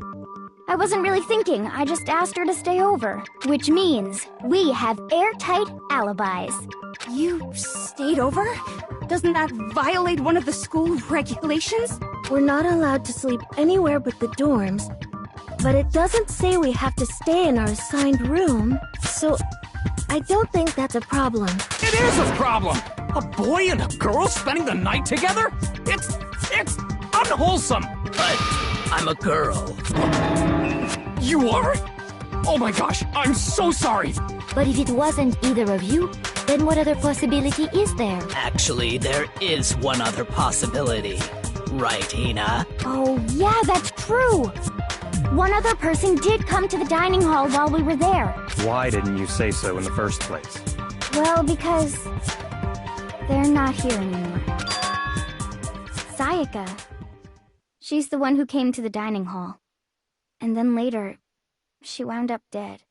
I wasn't really thinking, I just asked her to stay over. Which means, we have airtight alibis. You stayed over? Doesn't that violate one of the school regulations? We're not allowed to sleep anywhere but the dorms, but it doesn't say we have to stay in our assigned room, so I don't think that's a problem. It is a problem! A boy and a girl spending the night together? It's unwholesome! But I'm a girl. You are? Oh my gosh, I'm so sorry! But if it wasn't either of you, then what other possibility is there? Actually, there is one other possibility. Right, Hina? Oh, yeah, that's true! One other person did come to the dining hall while we were there. Why didn't you say so in the first place? Well, because... they're not here anymore. Sayaka. She's the one who came to the dining hall. And then later, she wound up dead.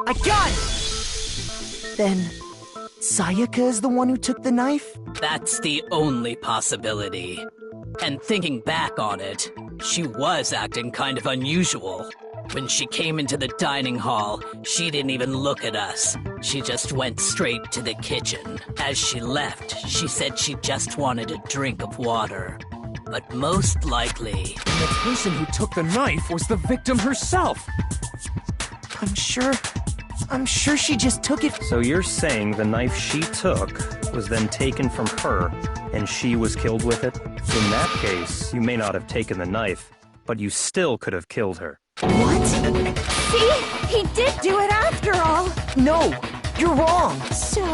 I got it! Then, Sayaka is the one who took the knife? That's the only possibility. And thinking back on it, she was acting kind of unusual. When she came into the dining hall, she didn't even look at us. She just went straight to the kitchen. As she left, she said she just wanted a drink of water. But most likely... the person who took the knife was the victim herself! I'm sure she just took it. So you're saying the knife she took was then taken from her, and she was killed with it? In that case, you may not have taken the knife, but you still could have killed her. What? See? He did do it after all! No! You're wrong! So,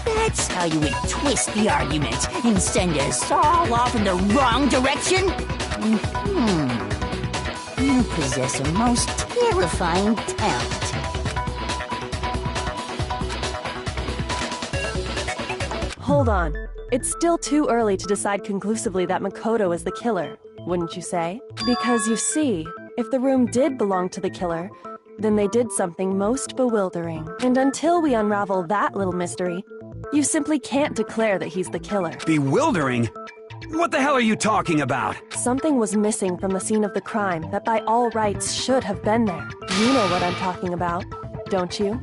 that's how you would twist the argument and send us all off in the wrong direction? You possess a most terrifying talent. Hold on. It's still too early to decide conclusively that Makoto is the killer, wouldn't you say? Because you see, if the room did belong to the killer, then they did something most bewildering. And until we unravel that little mystery, you simply can't declare that he's the killer. Bewildering? What the hell are you talking about? Something was missing from the scene of the crime that by all rights should have been there. You know what I'm talking about, don't you?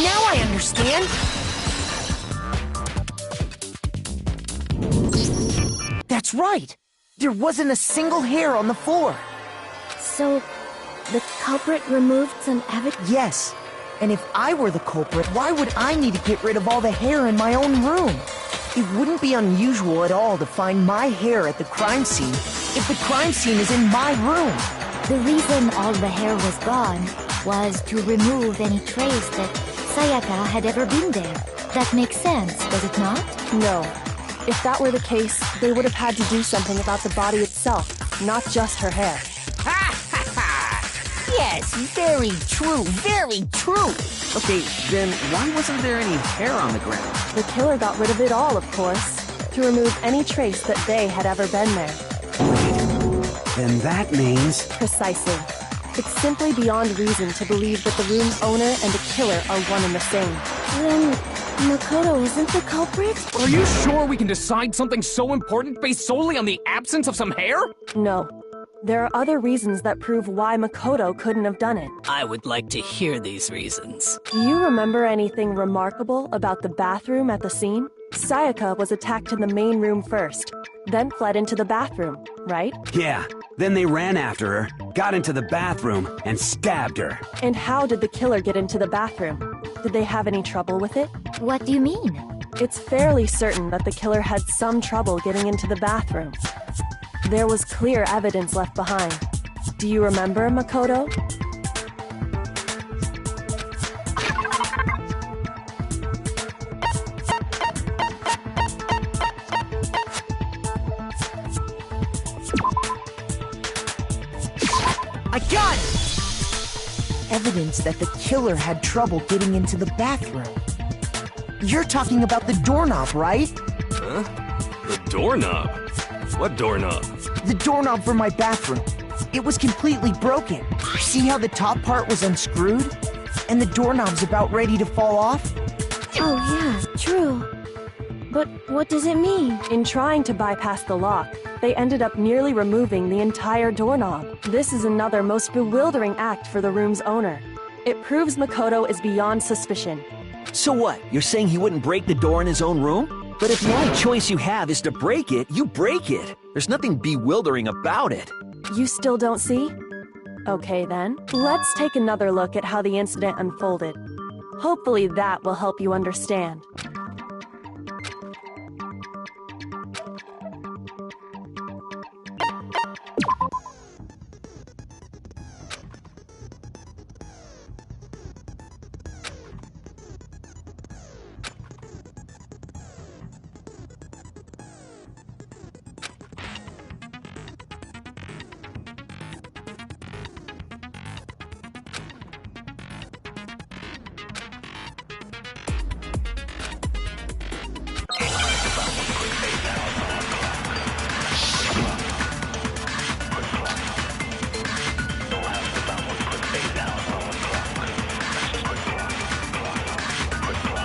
Now I understand! That's right! There wasn't a single hair on the floor! So, the culprit removed some evidence? Yes. And if I were the culprit, why would I need to get rid of all the hair in my own room? It wouldn't be unusual at all to find my hair at the crime scene if the crime scene is in my room. The reason all the hair was gone was to remove any trace that Sayaka had ever been there. That makes sense, does it not? No. If that were the case, they would have had to do something about the body itself, not just her hair. Yes, very true, very true. Okay, then why wasn't there any hair on the ground? The killer got rid of it all, of course, to remove any trace that they had ever been there. Then that means... Precisely. It's simply beyond reason to believe that the room's owner and the killer are one and the same. Then, Makoto isn't the culprit? Are you sure we can decide something so important based solely on the absence of some hair? No. There are other reasons that prove why Makoto couldn't have done it. I would like to hear these reasons. Do you remember anything remarkable about the bathroom at the scene? Sayaka was attacked in the main room first, then fled into the bathroom, right? Yeah, then they ran after her, got into the bathroom, and stabbed her. And how did the killer get into the bathroom? Did they have any trouble with it? What do you mean? It's fairly certain that the killer had some trouble getting into the bathroom. There was clear evidence left behind. Do you remember, Makoto? I got it! Evidence that the killer had trouble getting into the bathroom. You're talking about the doorknob, right? Huh? The doorknob? What doorknob? The doorknob for my bathroom. It was completely broken. See how the top part was unscrewed? And the doorknob's about ready to fall off? Oh yeah, true. But what does it mean? In trying to bypass the lock, they ended up nearly removing the entire doorknob. This is another most bewildering act for the room's owner. It proves Makoto is beyond suspicion. So what? You're saying he wouldn't break the door in his own room? But if the only choice you have is to break it, you break it. There's nothing bewildering about it. You still don't see? Okay then, let's take another look at how the incident unfolded. Hopefully that will help you understand.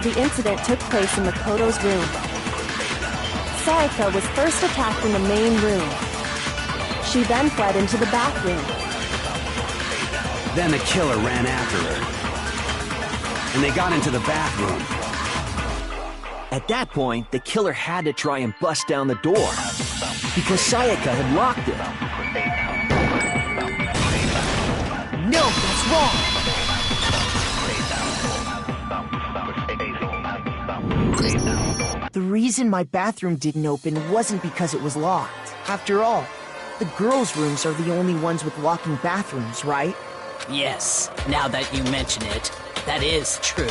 The incident took place in Makoto's room. Sayaka was first attacked in the main room. She then fled into the bathroom. Then the killer ran after her. And they got into the bathroom. At that point, the killer had to try and bust down the door, because Sayaka had locked it. No, that's wrong! The reason my bathroom didn't open wasn't because it was locked. After all, the girls' rooms are the only ones with locking bathrooms, right? Yes, now that you mention it, that is true.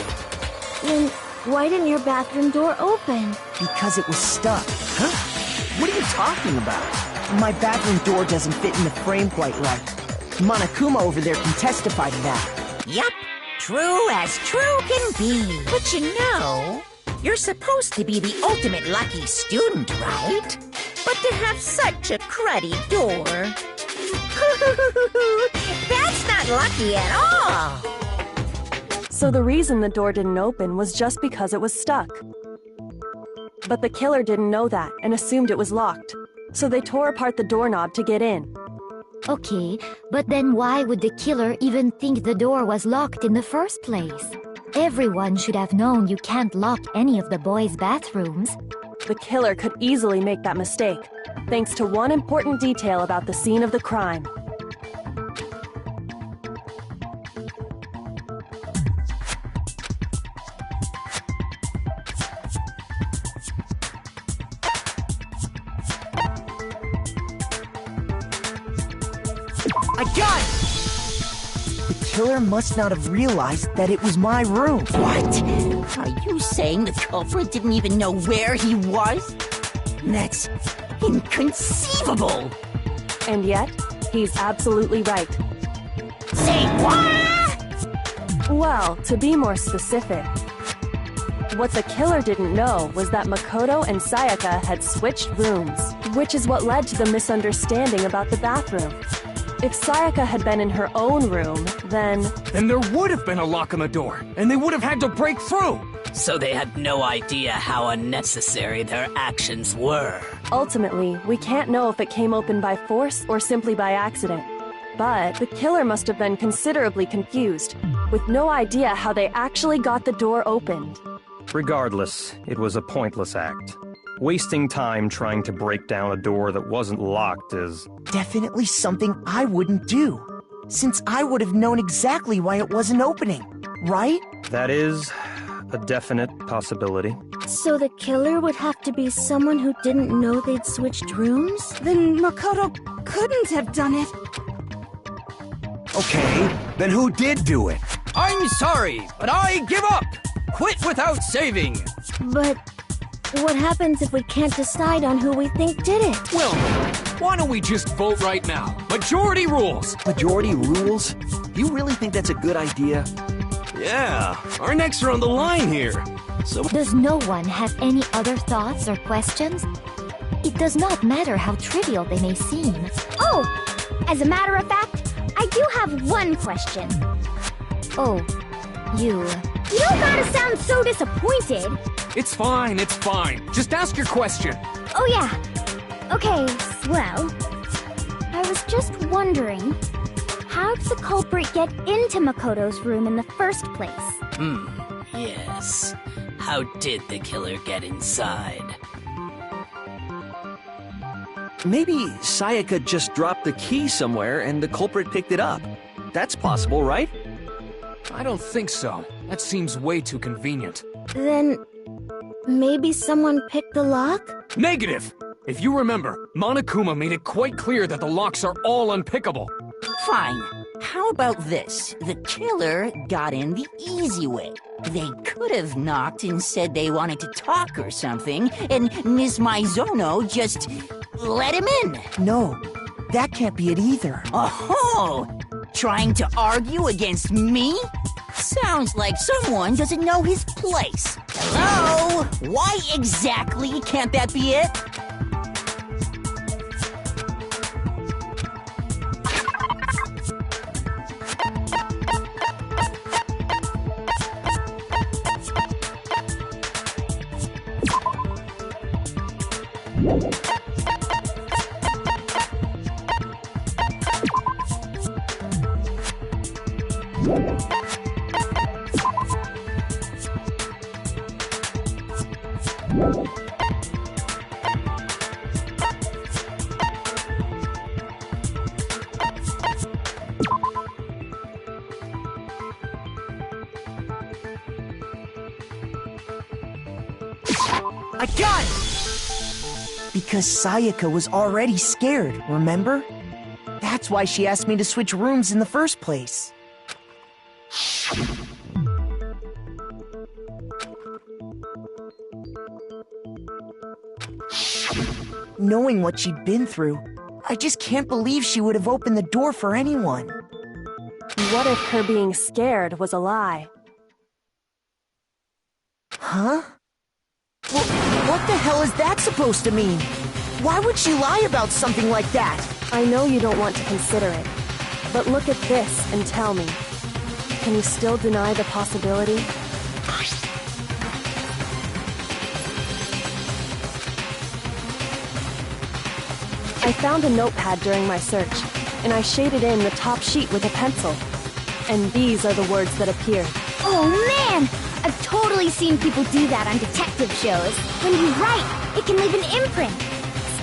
Then why didn't your bathroom door open? Because it was stuck. Huh? What are you talking about? My bathroom door doesn't fit in the frame quite right. Monokuma over there can testify to that. Yup, true as true can be. But you know, you're supposed to be the ultimate lucky student, right? But to have such a cruddy door... That's not lucky at all! So the reason the door didn't open was just because it was stuck. But the killer didn't know that and assumed it was locked. So they tore apart the doorknob to get in. Okay, but then why would the killer even think the door was locked in the first place? Everyone should have known you can't lock any of the boys' bathrooms. The killer could easily make that mistake, thanks to one important detail about the scene of the crime. I got it! The killer must not have realized that it was my room. What? Are you saying the culprit didn't even know where he was? That's inconceivable! And yet, he's absolutely right. Say what? Well, to be more specific, what the killer didn't know was that Makoto and Sayaka had switched rooms, which is what led to the misunderstanding about the bathroom. If Sayaka had been in her own room, then there would have been a lock on the door, and they would have had to break through! So they had no idea how unnecessary their actions were. Ultimately, we can't know if it came open by force or simply by accident. But the killer must have been considerably confused, with no idea how they actually got the door opened. Regardless, it was a pointless act. Wasting time trying to break down a door that wasn't locked is... Definitely something I wouldn't do, since I would have known exactly why it wasn't opening, right? That is a definite possibility. So the killer would have to be someone who didn't know they'd switched rooms? Then Makoto couldn't have done it. Okay, then who did do it? I'm sorry, but I give up! Quit without saving! But what happens if we can't decide on who we think did it? Well, why don't we just vote right now? Majority rules! Majority rules? You really think that's a good idea? Yeah, our necks are on the line here. So Does no one have any other thoughts or questions? It does not matter how trivial they may seem. Oh, as a matter of fact, I do have one question. Oh, you... You don't gotta sound so disappointed. It's fine, it's fine. Just ask your question. Oh yeah. Okay, well, I was just wondering, how did the culprit get into Makoto's room in the first place? Yes. How did the killer get inside? Maybe Sayaka just dropped the key somewhere and the culprit picked it up. That's possible, right? I don't think so. That seems way too convenient. Then maybe someone picked the lock? Negative! If you remember, Monokuma made it quite clear that the locks are all unpickable. Fine. How about this? The killer got in the easy way. They could have knocked and said they wanted to talk or something, and Ms. Maizono just let him in. No, that can't be it either. Oh, trying to argue against me? Sounds like someone doesn't know his place. Hello? Why exactly can't that be it? I got it! Because Sayaka was already scared, remember? That's why she asked me to switch rooms in the first place. Knowing what she'd been through, I just can't believe she would have opened the door for anyone. What if her being scared was a lie? Huh? Well, what the hell is that supposed to mean? Why would she lie about something like that? I know you don't want to consider it, but look at this and tell me. Can you still deny the possibility? I found a notepad during my search, and I shaded in the top sheet with a pencil. And these are the words that appeared. Oh man! I've totally seen people do that on detective shows. When you write, it can leave an imprint.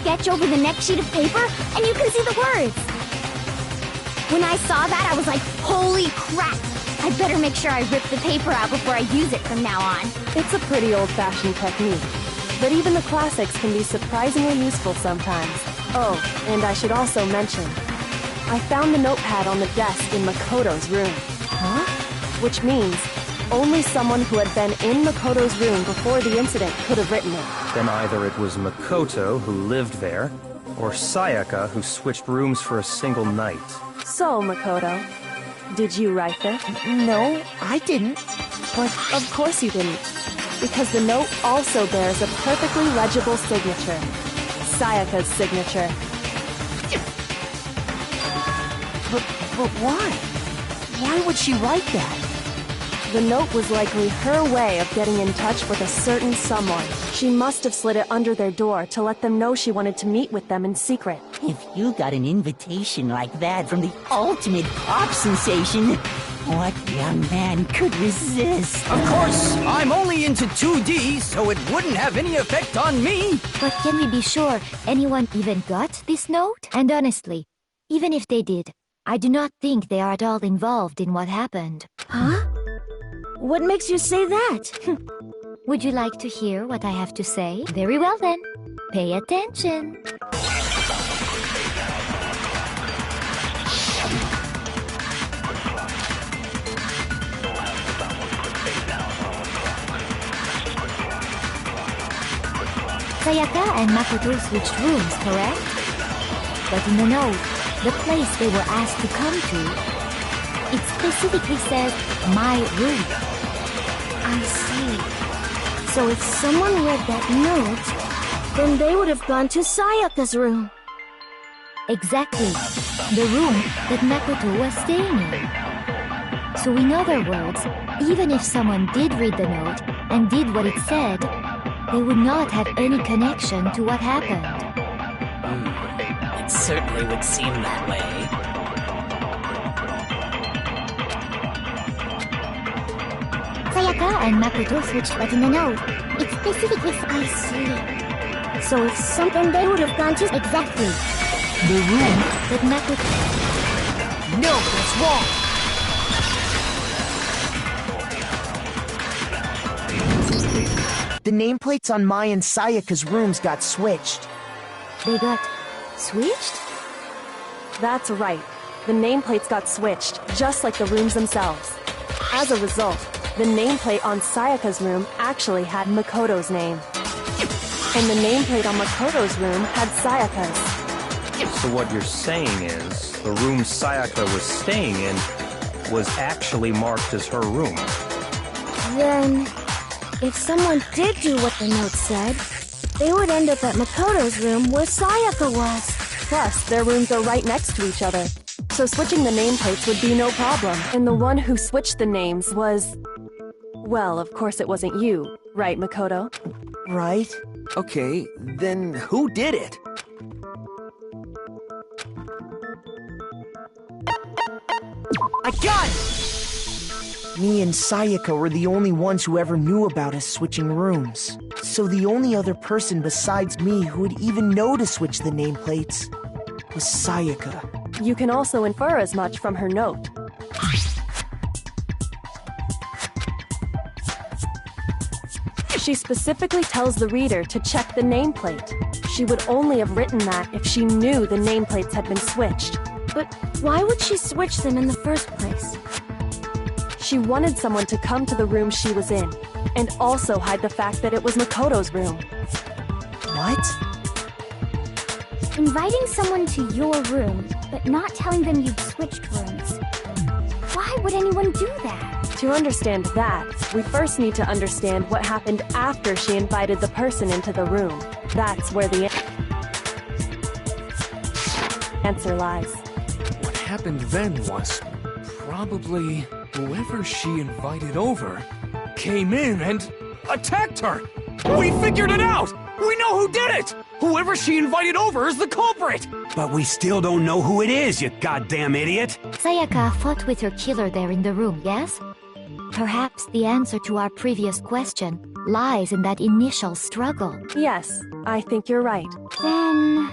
Sketch over the next sheet of paper, and you can see the words. When I saw that, I was like, holy crap! I better make sure I rip the paper out before I use it from now on. It's a pretty old-fashioned technique, but even the classics can be surprisingly useful sometimes. Oh, and I should also mention, I found the notepad on the desk in Makoto's room. Huh? Which means only someone who had been in Makoto's room before the incident could have written it. Then either it was Makoto who lived there, or Sayaka who switched rooms for a single night. So, Makoto, did you write this? No, I didn't. But of course you didn't, because the note also bears a perfectly legible signature. Sayaka's signature. But why? Why would she write that? The note was likely her way of getting in touch with a certain someone. She must have slid it under their door to let them know she wanted to meet with them in secret. If you got an invitation like that from the ultimate pop sensation, what young man could resist? Of course, I'm only into 2D, so it wouldn't have any effect on me. But can we be sure anyone even got this note? And honestly, even if they did, I do not think they are at all involved in what happened. Huh? What makes you say that? Would you like to hear what I have to say? Very well then. Pay attention. Sayaka and Makoto switched rooms, correct? But in the note, the place they were asked to come to, it specifically says, my room. I see. So if someone read that note, then they would have gone to Sayaka's room. Exactly. The room that Makoto was staying in. So in other words, even if someone did read the note and did what it said, they would not have any connection to what happened. It certainly would seem that way. Sayaka and Makoto switched, but in the note, it specifically says, I see. So if something they would have gone to exactly. The room that Makoto... No, that's wrong! The nameplates on Mai and Sayaka's rooms got switched. They got switched? That's right. The nameplates got switched, just like the rooms themselves. As a result, the nameplate on Sayaka's room actually had Makoto's name. And the nameplate on Makoto's room had Sayaka's. So what you're saying is, the room Sayaka was staying in was actually marked as her room. Then, if someone did do what the note said, they would end up at Makoto's room where Sayaka was. Plus, their rooms are right next to each other, so switching the nameplates would be no problem. And the one who switched the names was... Well, of course it wasn't you, right, Makoto? Right. Okay, then who did it? I got it! Me and Sayaka were the only ones who ever knew about us switching rooms. So the only other person besides me who would even know to switch the nameplates was Sayaka. You can also infer as much from her note. She specifically tells the reader to check the nameplate. She would only have written that if she knew the nameplates had been switched. But why would she switch them in the first place? She wanted someone to come to the room she was in, and also hide the fact that it was Makoto's room. What? Inviting someone to your room, but not telling them you'd switched rooms. Why would anyone do that? To understand that, we first need to understand what happened after she invited the person into the room. That's where the answer lies. What happened then was probably whoever she invited over came in and attacked her. We figured it out! We know who did it! Whoever she invited over is the culprit! But we still don't know who it is, you goddamn idiot! Sayaka fought with her killer there in the room, yes? Perhaps the answer to our previous question lies in that initial struggle. Yes, I think you're right. Then...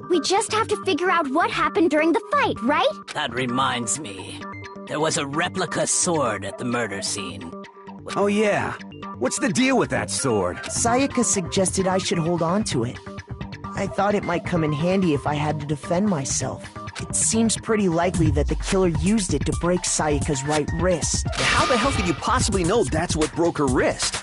we just have to figure out what happened during the fight, right? That reminds me. There was a replica sword at the murder scene. Oh yeah. What's the deal with that sword? Sayaka suggested I should hold on to it. I thought it might come in handy if I had to defend myself. It seems pretty likely that the killer used it to break Sayaka's right wrist. How the hell could you possibly know that's what broke her wrist?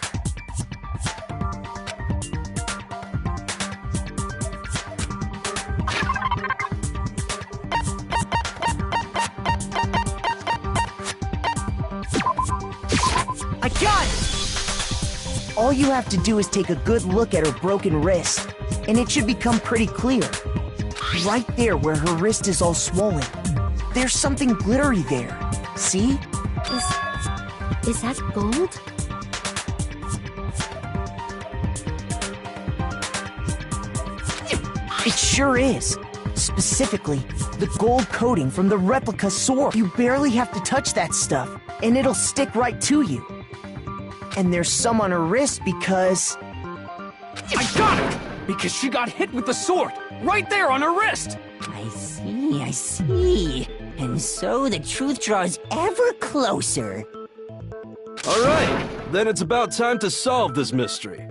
I got it! All you have to do is take a good look at her broken wrist, and it should become pretty clear. Right there where her wrist is all swollen. There's something glittery there. See? Is that gold? It sure is. Specifically, the gold coating from the replica sword. You barely have to touch that stuff, and it'll stick right to you. And there's some on her wrist because... I got it! Because she got hit with the sword! Right there on her wrist! I see. And so the truth draws ever closer. All right, then it's about time to solve this mystery.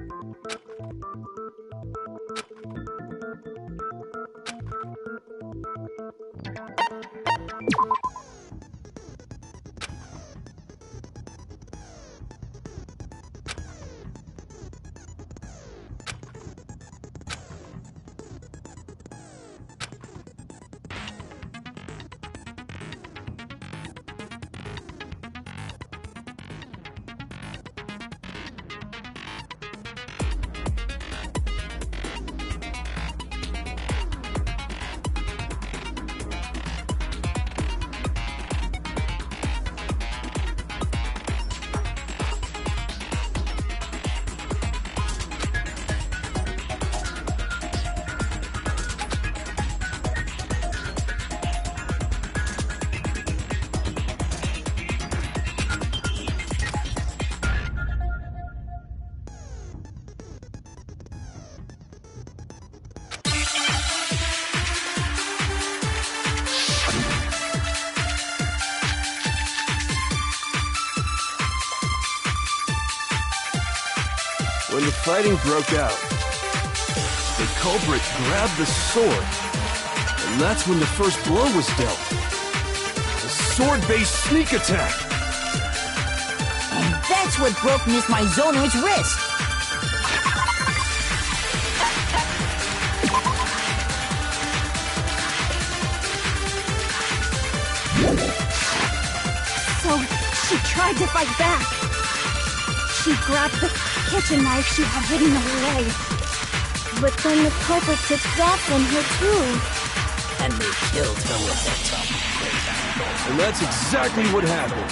When the fighting broke out, the culprit grabbed the sword, and that's when the first blow was dealt. A sword-based sneak attack. And that's what broke Miss Mizono's wrist. So, she tried to fight back. She grabbed the kitchen knife she had hidden in her leg. But then the culprit took that from her too. And they killed her with it. And that's exactly what happened.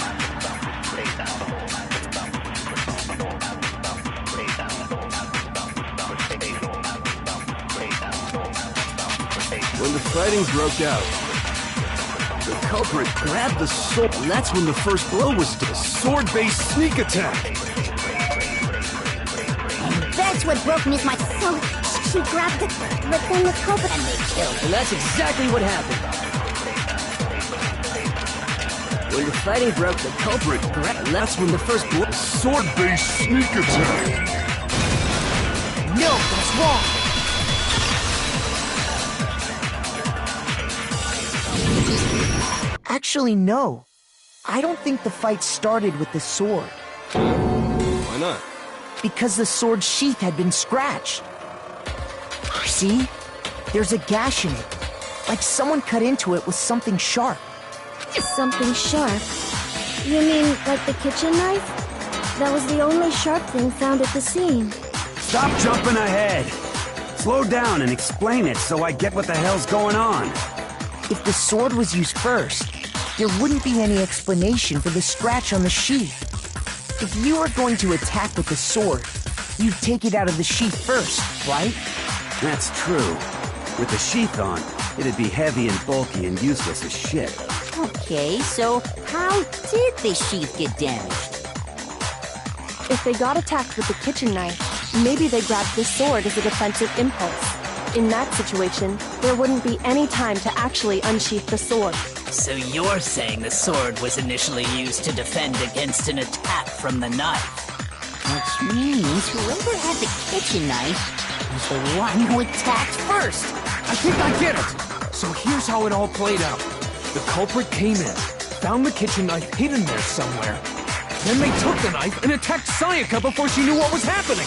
When the fighting broke out, the culprit grabbed the sword, and that's when the first blow was dealt. A sword-based sneak attack. That's what broke Miss My... So, she grabbed it, but then the culprit... And they killed her. And that's exactly what happened. When the fighting broke, the culprit grabbed... And that's when the first blow... Sword-based sneak attack. No, that's wrong. Actually, no. I don't think the fight started with the sword. Why not? Because the sword's sheath had been scratched. See? There's a gash in it. Like someone cut into it with something sharp. Something sharp? You mean like the kitchen knife? That was the only sharp thing found at the scene. Stop jumping ahead. Slow down and explain it so I get what the hell's going on. If the sword was used first, there wouldn't be any explanation for the scratch on the sheath. If you were going to attack with the sword, you'd take it out of the sheath first, right? That's true. With the sheath on, it'd be heavy and bulky and useless as shit. Okay, so how did the sheath get damaged? If they got attacked with the kitchen knife, maybe they grabbed the sword as a defensive impulse. In that situation, there wouldn't be any time to actually unsheath the sword. So you're saying the sword was initially used to defend against an attack from the knife? Which means whoever had the kitchen knife was the one who attacked first. I think I get it! So here's how it all played out. The culprit came in, found the kitchen knife hidden there somewhere. Then they took the knife and attacked Sayaka before she knew what was happening.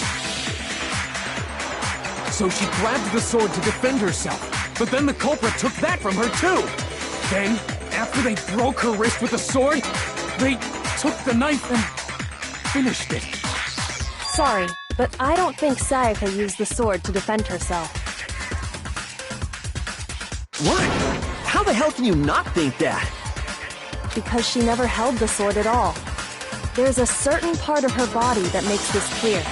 So she grabbed the sword to defend herself, but then the culprit took that from her too. Then, after they broke her wrist with the sword, they took the knife and finished it. Sorry, but I don't think Sayaka used the sword to defend herself. What? How the hell can you not think that? Because she never held the sword at all. There's a certain part of her body that makes this clear.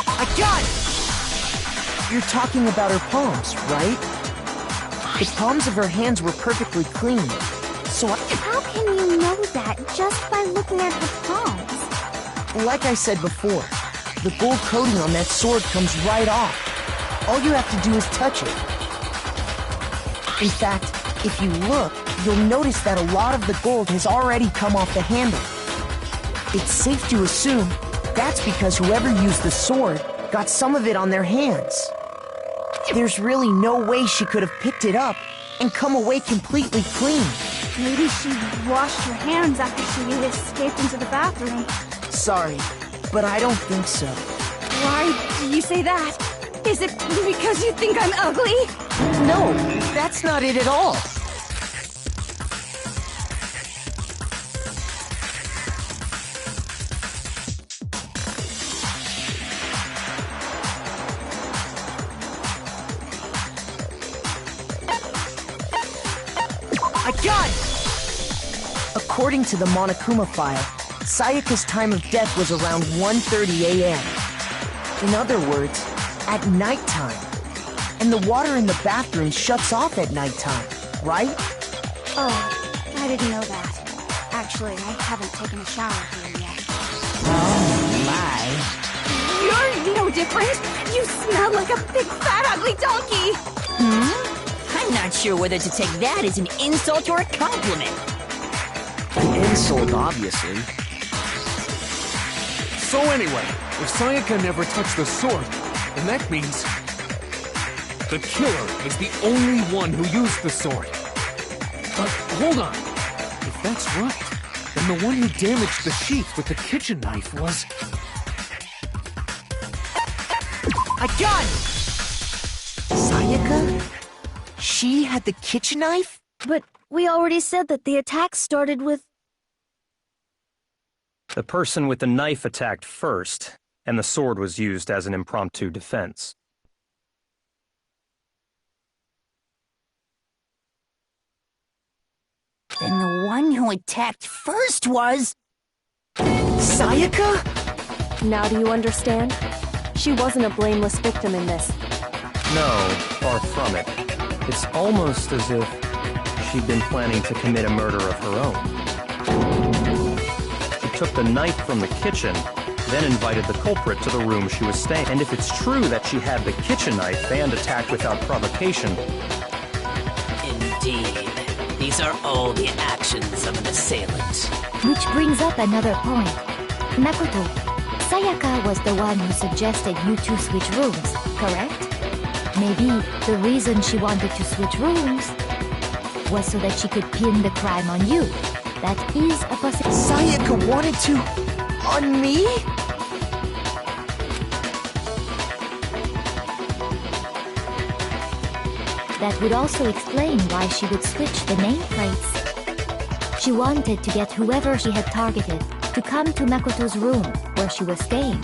I got it! You're talking about her palms, right? The palms of her hands were perfectly clean. So How can you know that just by looking at her palms? like I said before, the gold coating on that sword comes right off. All you have to do is touch it. In fact, if you look, you'll notice that a lot of the gold has already come off the handle. It's safe to assume that's because whoever used the sword got some of it on their hands. There's really no way she could have picked it up and come away completely clean. Maybe she washed her hands after she escaped into the bathroom. Sorry, but I don't think so. Why do you say that? Is it because you think I'm ugly? No, that's not it at all. I got it! According to the Monokuma file, Sayaka's time of death was around 1:30 a.m. In other words, at nighttime. And the water in the bathroom shuts off at nighttime, right? Oh, I didn't know that. Actually, I haven't taken a shower here yet. Oh my. You're no different. You smell like a big fat ugly donkey. I'm not sure whether to take that as an insult or a compliment. An insult, obviously. So anyway, if Sayaka never touched the sword, then that means the killer is the only one who used the sword. But hold on. If that's right, then the one who damaged the sheath with the kitchen knife was... I got it! Sayaka? She had the kitchen knife? But we already said that the attack started with... The person with the knife attacked first, and the sword was used as an impromptu defense. Then the one who attacked first was... Sayaka? Now do you understand? She wasn't a blameless victim in this. No, far from it. It's almost as if she'd been planning to commit a murder of her own. She took the knife from the kitchen, then invited the culprit to the room she was staying. And if it's true that she had the kitchen knife and attacked without provocation... Indeed. These are all the actions of an assailant. Which brings up another point. Makoto, Sayaka was the one who suggested you two switch rooms, correct? Maybe the reason she wanted to switch rooms was so that she could pin the crime on you. That is a possibility. Sayaka wanted to... on me? That would also explain why she would switch the nameplates. She wanted to get whoever she had targeted to come to Makoto's room where she was staying.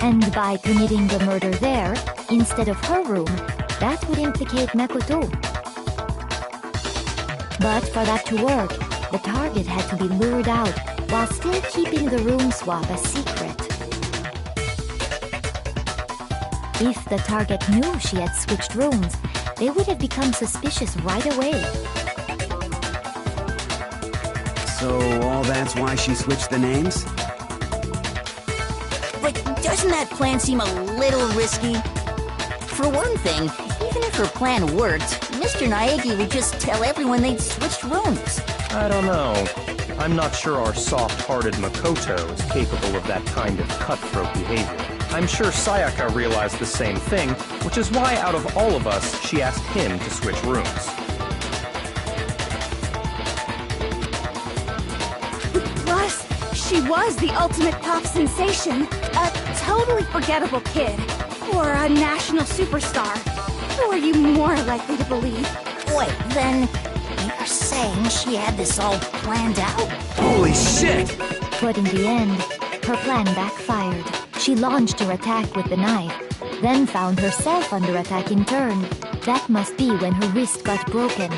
And by committing the murder there, instead of her room, that would implicate Makoto. But for that to work, the target had to be lured out while still keeping the room swap a secret. If the target knew she had switched rooms, they would have become suspicious right away. So all that's why she switched the names? But doesn't that plan seem a little risky? For one thing, even if her plan worked, Mr. Naegi would just tell everyone they'd switched rooms. I don't know. I'm not sure our soft-hearted Makoto is capable of that kind of cutthroat behavior. I'm sure Sayaka realized the same thing, which is why out of all of us, she asked him to switch rooms. Plus, she was the ultimate pop sensation. A totally forgettable kid. Or a national superstar. Who are you more likely to believe? Wait, then you're saying she had this all planned out? Holy shit! But in the end, her plan backfired. She launched her attack with the knife, then found herself under attack in turn. That must be when her wrist got broken,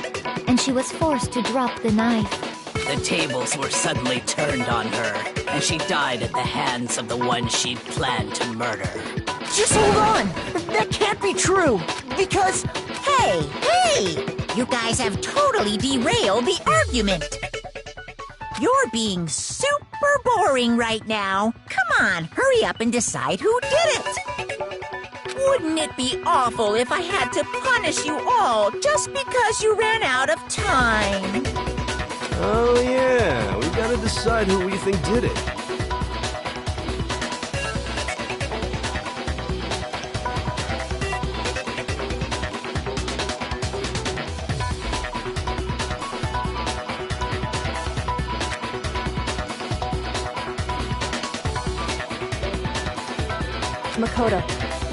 and she was forced to drop the knife. The tables were suddenly turned on her, and she died at the hands of the one she'd planned to murder. Just hold on! That can't be true! Because... Hey! You guys have totally derailed the argument! You're being super boring right now. Come on, hurry up and decide who did it! Wouldn't it be awful if I had to punish you all just because you ran out of time? Oh yeah, we gotta decide who we think did it. Makoto,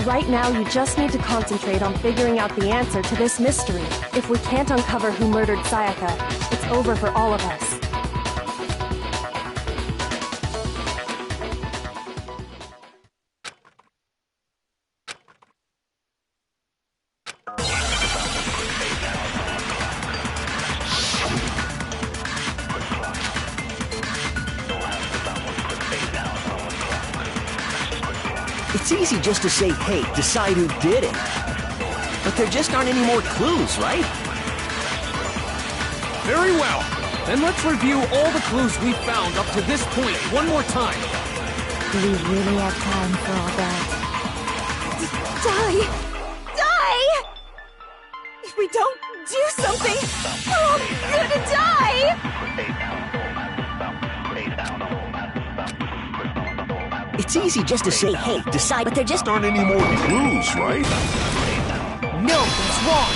right now you just need to concentrate on figuring out the answer to this mystery. If we can't uncover who murdered Sayaka, it's over for all of us. It's easy just to say, hey, decide who did it. But there just aren't any more clues, right? Very well. Then let's review all the clues we've found up to this point one more time. Do we really have time for all that? Die! If we don't do something, we're all gonna die! It's easy just to say, hey, decide, but there just Aren't any more clues, right? No, that's wrong!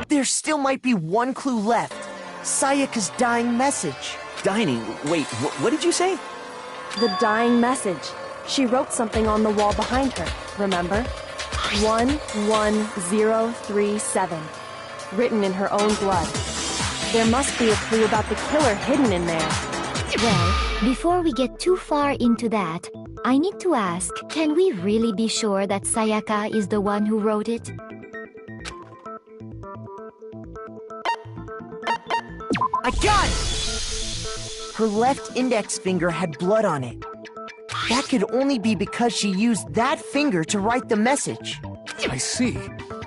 There still might be one clue left. Sayaka's dying message. Dining. Wait, what did you say? The dying message. She wrote something on the wall behind her, remember? 11037. Written in her own blood. There must be a clue about the killer hidden in there. Well, before we get too far into that, I need to ask, can we really be sure that Sayaka is the one who wrote it? I got it! Her left index finger had blood on it. That could only be because she used that finger to write the message. I see.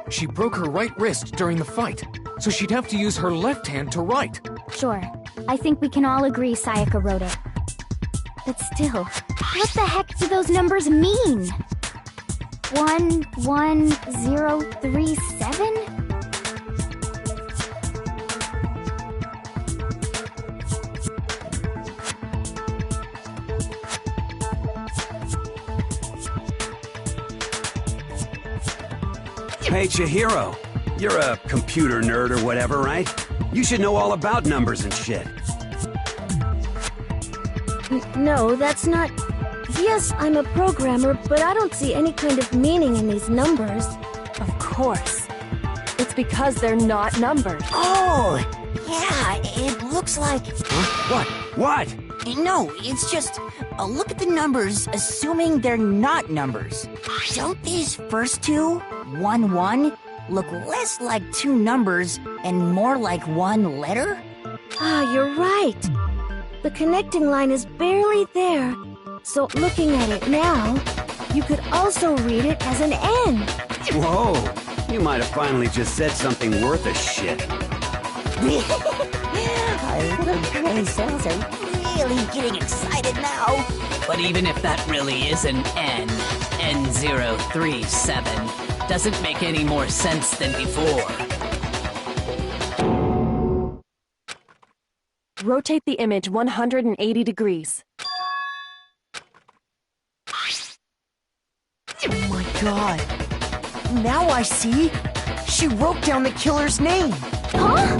She broke her right wrist during the fight, so she'd have to use her left hand to write. Sure. I think we can all agree Sayaka wrote it. But still, what the heck do those numbers mean? 11037? Hey, Chihiro. You're a computer nerd or whatever, right? You should know all about numbers and shit. No, that's not... Yes, I'm a programmer, but I don't see any kind of meaning in these numbers. Of course. It's because they're not numbered. Oh, yeah, it looks like... Huh? What? No, it's just, look at the numbers, assuming they're not numbers. Don't these first two, 1-1, look less like two numbers and more like one letter? Ah, you're right. The connecting line is barely there. So looking at it now, you could also read it as an N. Whoa, you might have finally just said something worth a shit. Our little gray cells are really getting excited now. But even if that really is an N, N037, doesn't make any more sense than before. Rotate the image 180 degrees. Oh my god. Now I see. She wrote down the killer's name. Huh?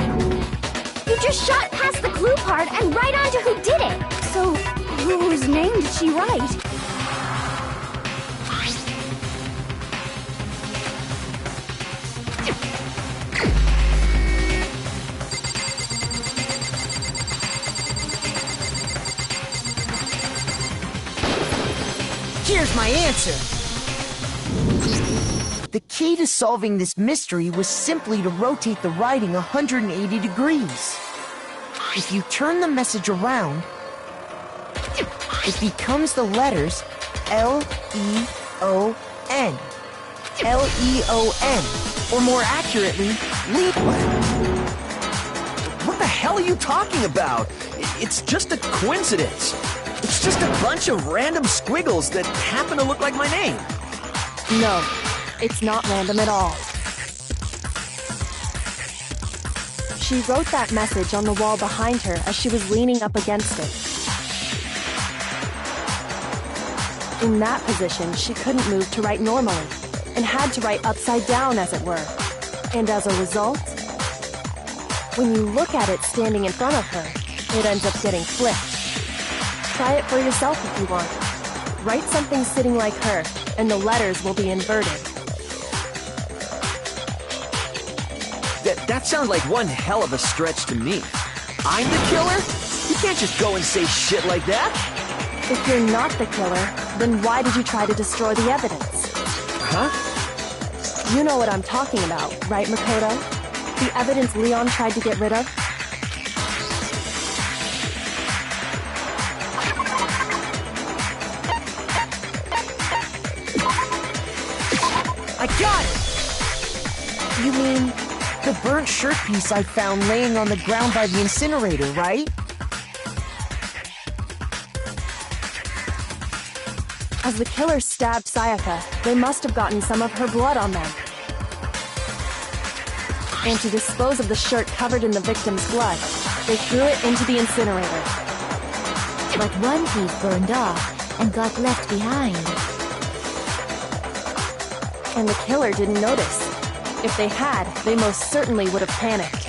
You just shot past the clue part and right onto who did it. So, whose name did she write? Here's my answer. The key to solving this mystery was simply to rotate the writing 180 degrees. If you turn the message around, it becomes the letters L-E-O-N. L-E-O-N. Or more accurately, Leland. What the hell are you talking about? It's just a coincidence. It's just a bunch of random squiggles that happen to look like my name. No, it's not random at all. She wrote that message on the wall behind her as she was leaning up against it. In that position, she couldn't move to write normally, and had to write upside down, as it were. And as a result, when you look at it standing in front of her, it ends up getting flipped. Try it for yourself if you want. Write something sitting like her, and the letters will be inverted. That sounds like one hell of a stretch to me. I'm the killer? You can't just go and say shit like that. If you're not the killer, then why did you try to destroy the evidence? Huh? You know what I'm talking about, right, Makoto? The evidence Leon tried to get rid of? I got it! You mean the burnt shirt piece I found laying on the ground by the incinerator, right? As the killer stabbed Sayaka, they must have gotten some of her blood on them. And to dispose of the shirt covered in the victim's blood, they threw it into the incinerator. But one piece burned off and got left behind. And the killer didn't notice. If they had, they most certainly would have panicked.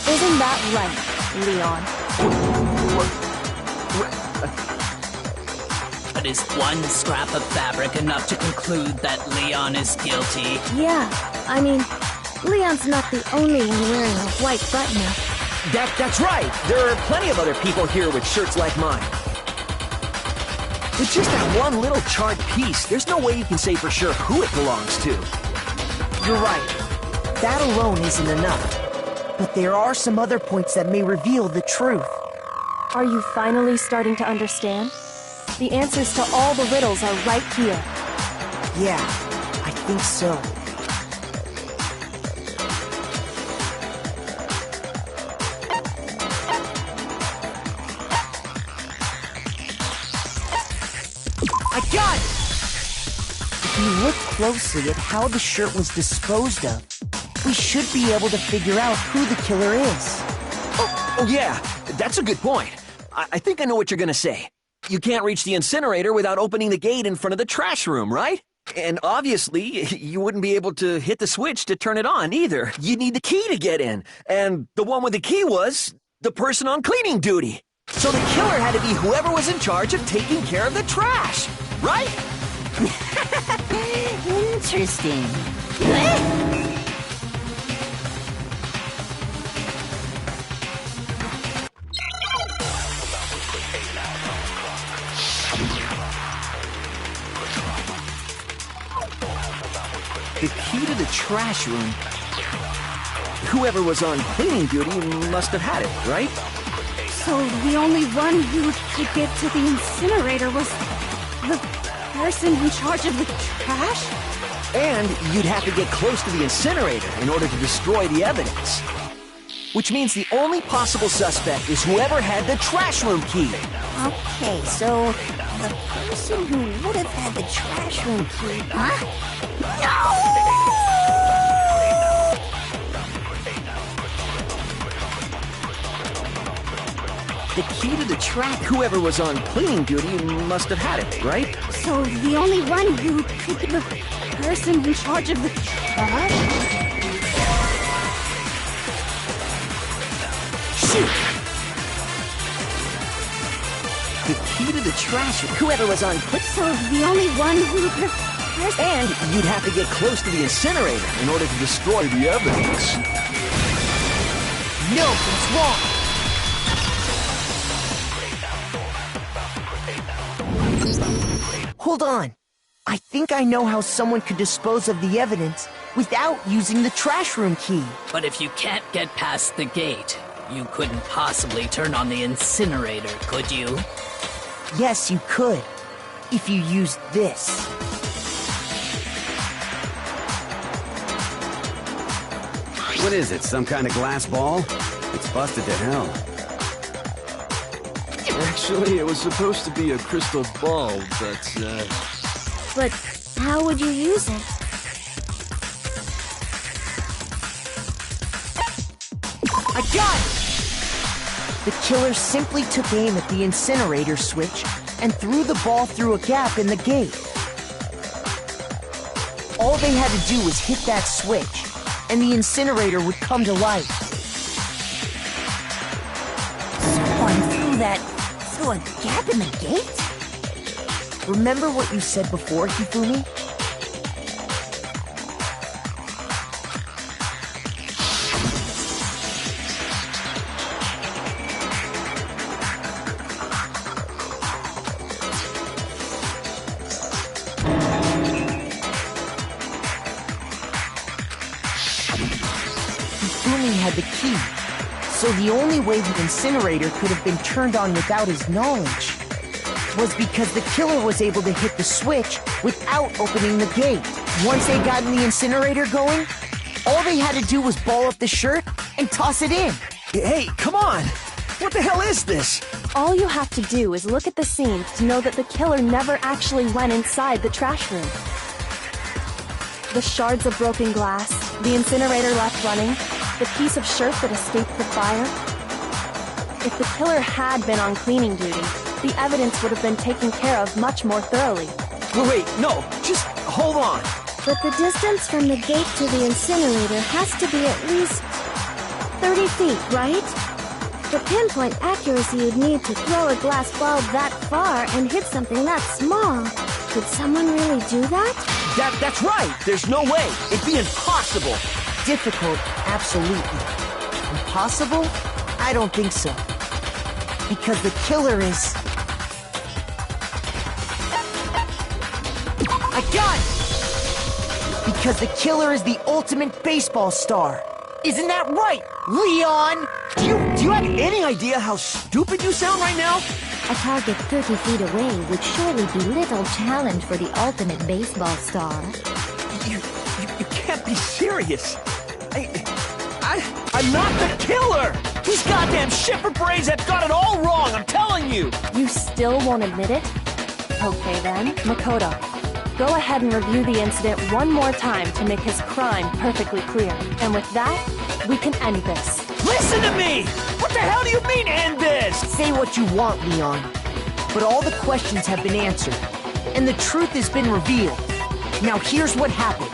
Isn't that right, Leon? But is one scrap of fabric enough to conclude that Leon is guilty? Yeah, I mean, Leon's not the only one wearing a white button-up. That's right. There are plenty of other people here with shirts like mine. With just that one little charred piece, there's no way you can say for sure who it belongs to. You're right. That alone isn't enough. But there are some other points that may reveal the truth. Are you finally starting to understand? The answers to all the riddles are right here. Yeah, I think so. I got it! If you look closely at how the shirt was disposed of, we should be able to figure out who the killer is. Oh yeah, that's a good point. I think I know what you're gonna say. You can't reach the incinerator without opening the gate in front of the trash room, right? And obviously, you wouldn't be able to hit the switch to turn it on either. You'd need the key to get in. And the one with the key was the person on cleaning duty. So the killer had to be whoever was in charge of taking care of the trash, right? Interesting. trash room. Whoever was on cleaning duty must have had it, right? So the only one who could get to the incinerator was the person in charge of the trash? And you'd have to get close to the incinerator in order to destroy the evidence. Which means the only possible suspect is whoever had the trash room key. Okay, so the person who would have had the trash room key, huh? The key to the track, whoever was on cleaning duty must have had it, right? So the only one who could be the person in charge of the trash? Shoot! The key to the trash, whoever was on So the only one who could have... And you'd have to get close to the incinerator in order to destroy the evidence. No, it's wrong. Hold on. I think I know how someone could dispose of the evidence without using the trash room key. But if you can't get past the gate, you couldn't possibly turn on the incinerator, could you? Yes, you could. If you used this. What is it, some kind of glass ball? It's busted to hell. Actually, it was supposed to be a crystal ball, but, But how would you use it? I got it! The killer simply took aim at the incinerator switch and threw the ball through a gap in the gate. All they had to do was hit that switch, and the incinerator would come to life. Someone threw a gap in the gate? Remember what you said before, Hifumi? Hifumi had the key, so the only way the incinerator could have been turned on without his knowledge was because the killer was able to hit the switch without opening the gate. Once they got in the incinerator going, all they had to do was ball up the shirt and toss it in. Hey, come on! What the hell is this? All you have to do is look at the scene to know that the killer never actually went inside the trash room. The shards of broken glass, the incinerator left running, the piece of shirt that escaped the fire. If the killer had been on cleaning duty, the evidence would have been taken care of much more thoroughly. Wait, no, just hold on. But the distance from the gate to the incinerator has to be at least 30 feet, right? The pinpoint accuracy you'd need to throw a glass ball that far and hit something that small. Could someone really do that? That's right! There's no way! It'd be impossible! Difficult, absolutely. Impossible? I don't think so. Because the killer is... I got it! Because the killer is the ultimate baseball star. Isn't that right, Leon? Do you have any idea how stupid you sound right now? A target 30 feet away would surely be little challenge for the ultimate baseball star. You can't be serious. I'm not the killer! These goddamn shifter brains have got it all wrong, I'm telling you! You still won't admit it? Okay then, Makoto. Go ahead and review the incident one more time to make his crime perfectly clear. And with that, we can end this. Listen to me! What the hell do you mean, end this? Say what you want, Leon. But all the questions have been answered, and the truth has been revealed. Now here's what happened.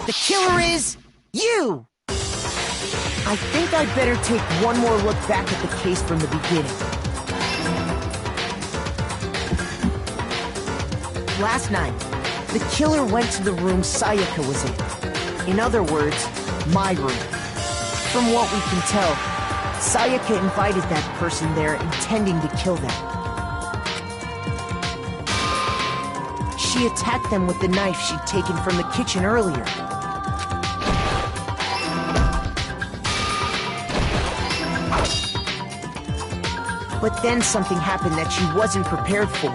The killer is you! I think I'd better take one more look back at the case from the beginning. Last night, the killer went to the room Sayaka was in. In other words, my room. From what we can tell, Sayaka invited that person there intending to kill them. She attacked them with the knife she'd taken from the kitchen earlier. But then something happened that she wasn't prepared for.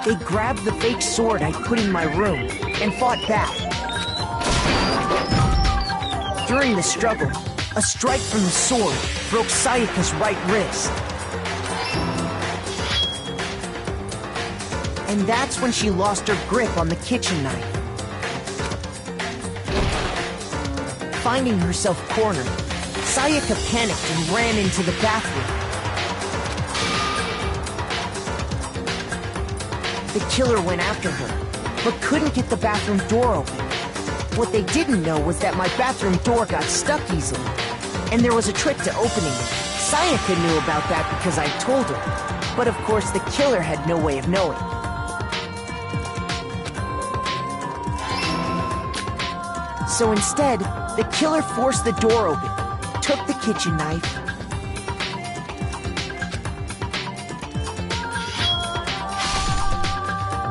They grabbed the fake sword I put in my room and fought back. During the struggle, a strike from the sword broke Sayaka's right wrist. And that's when she lost her grip on the kitchen knife. Finding herself cornered, Sayaka panicked and ran into the bathroom. The killer went after her, but couldn't get the bathroom door open. What they didn't know was that my bathroom door got stuck easily, and there was a trick to opening it. Sayaka knew about that because I told her, but of course the killer had no way of knowing. So instead, the killer forced the door open, took the kitchen knife,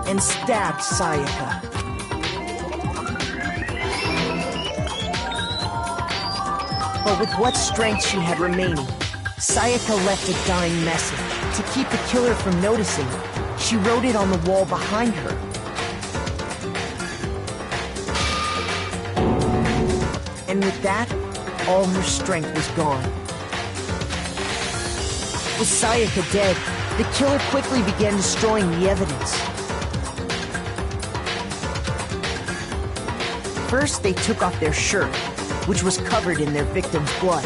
and stabbed Sayaka. But with what strength she had remaining, Sayaka left a dying message. To keep the killer from noticing, she wrote it on the wall behind her. And with that, all her strength was gone. With Sayaka dead, the killer quickly began destroying the evidence. First, they took off their shirt, which was covered in their victim's blood.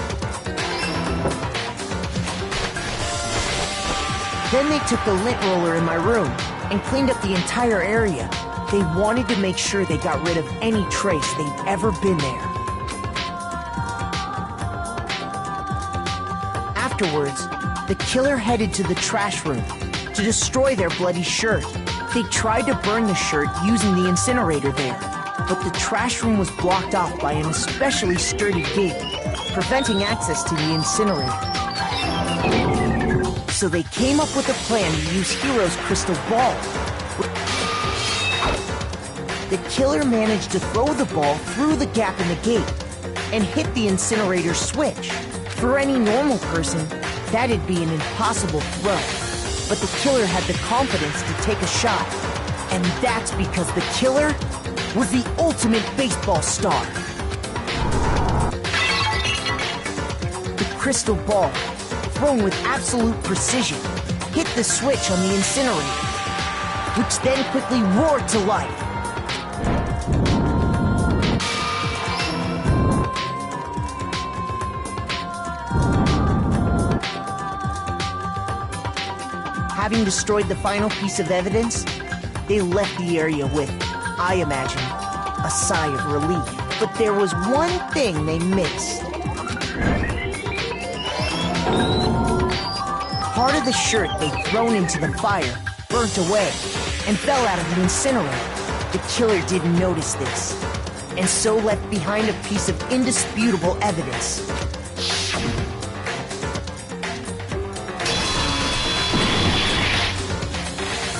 Then they took the lint roller in my room and cleaned up the entire area. They wanted to make sure they got rid of any trace they'd ever been there. Afterwards, the killer headed to the trash room to destroy their bloody shirt. They tried to burn the shirt using the incinerator there, but the trash room was blocked off by an especially sturdy gate, preventing access to the incinerator. So they came up with a plan to use Hiro's crystal ball. The killer managed to throw the ball through the gap in the gate and hit the incinerator switch. For any normal person, that'd be an impossible throw. But the killer had the confidence to take a shot. And that's because the killer was the ultimate baseball star. The crystal ball, thrown with absolute precision, hit the switch on the incinerator, which then quickly roared to life. Having destroyed the final piece of evidence, they left the area with, I imagine, a sigh of relief. But there was one thing they missed. Part of the shirt they'd thrown into the fire burnt away and fell out of the incinerator. The killer didn't notice this. and so left behind a piece of indisputable evidence.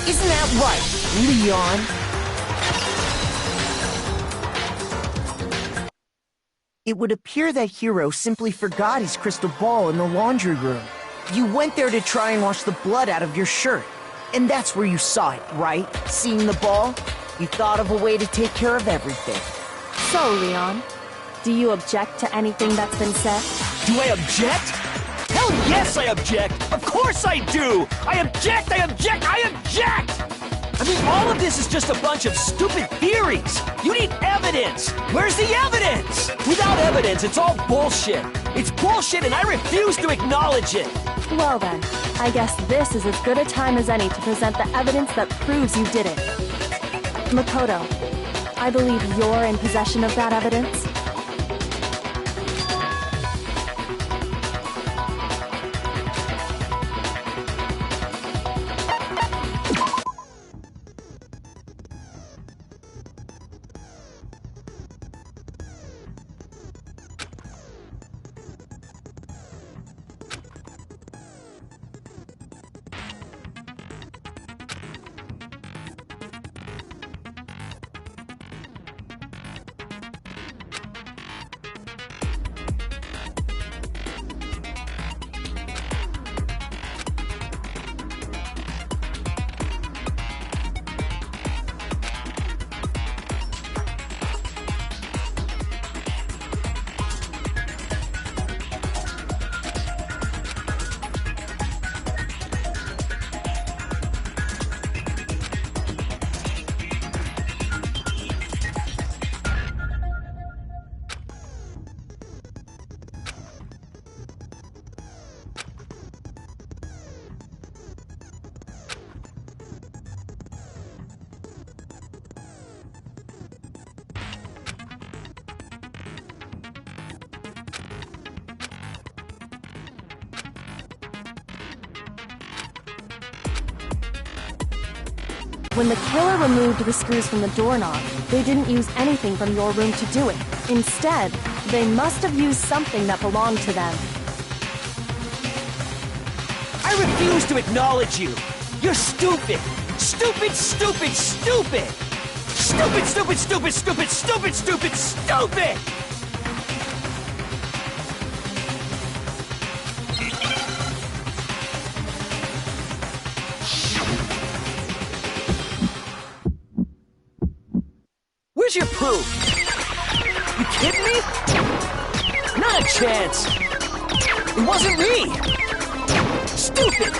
Isn't that right, Leon? It would appear that Hiro simply forgot his crystal ball in the laundry room. You went there to try and wash the blood out of your shirt. And that's where you saw it, right? Seeing the ball? You thought of a way to take care of everything. So, Leon, do you object to anything that's been said? Do I object? Hell yes, I object! Of course I do! I object! I object! I object! I mean, all of this is just a bunch of stupid theories! You need evidence! Where's the evidence? Without evidence, it's all bullshit! It's bullshit and I refuse to acknowledge it! Well then, I guess this is as good a time as any to present the evidence that proves you did it. Makoto, I believe you're in possession of that evidence. When the killer removed the screws from the doorknob, they didn't use anything from your room to do it. Instead, they must have used something that belonged to them. I refuse to acknowledge you! You're stupid! Stupid, stupid, stupid! Stupid, stupid, stupid, stupid, stupid, stupid, stupid! Where's your proof? You kidding me? Not a chance! It wasn't me! Stupid!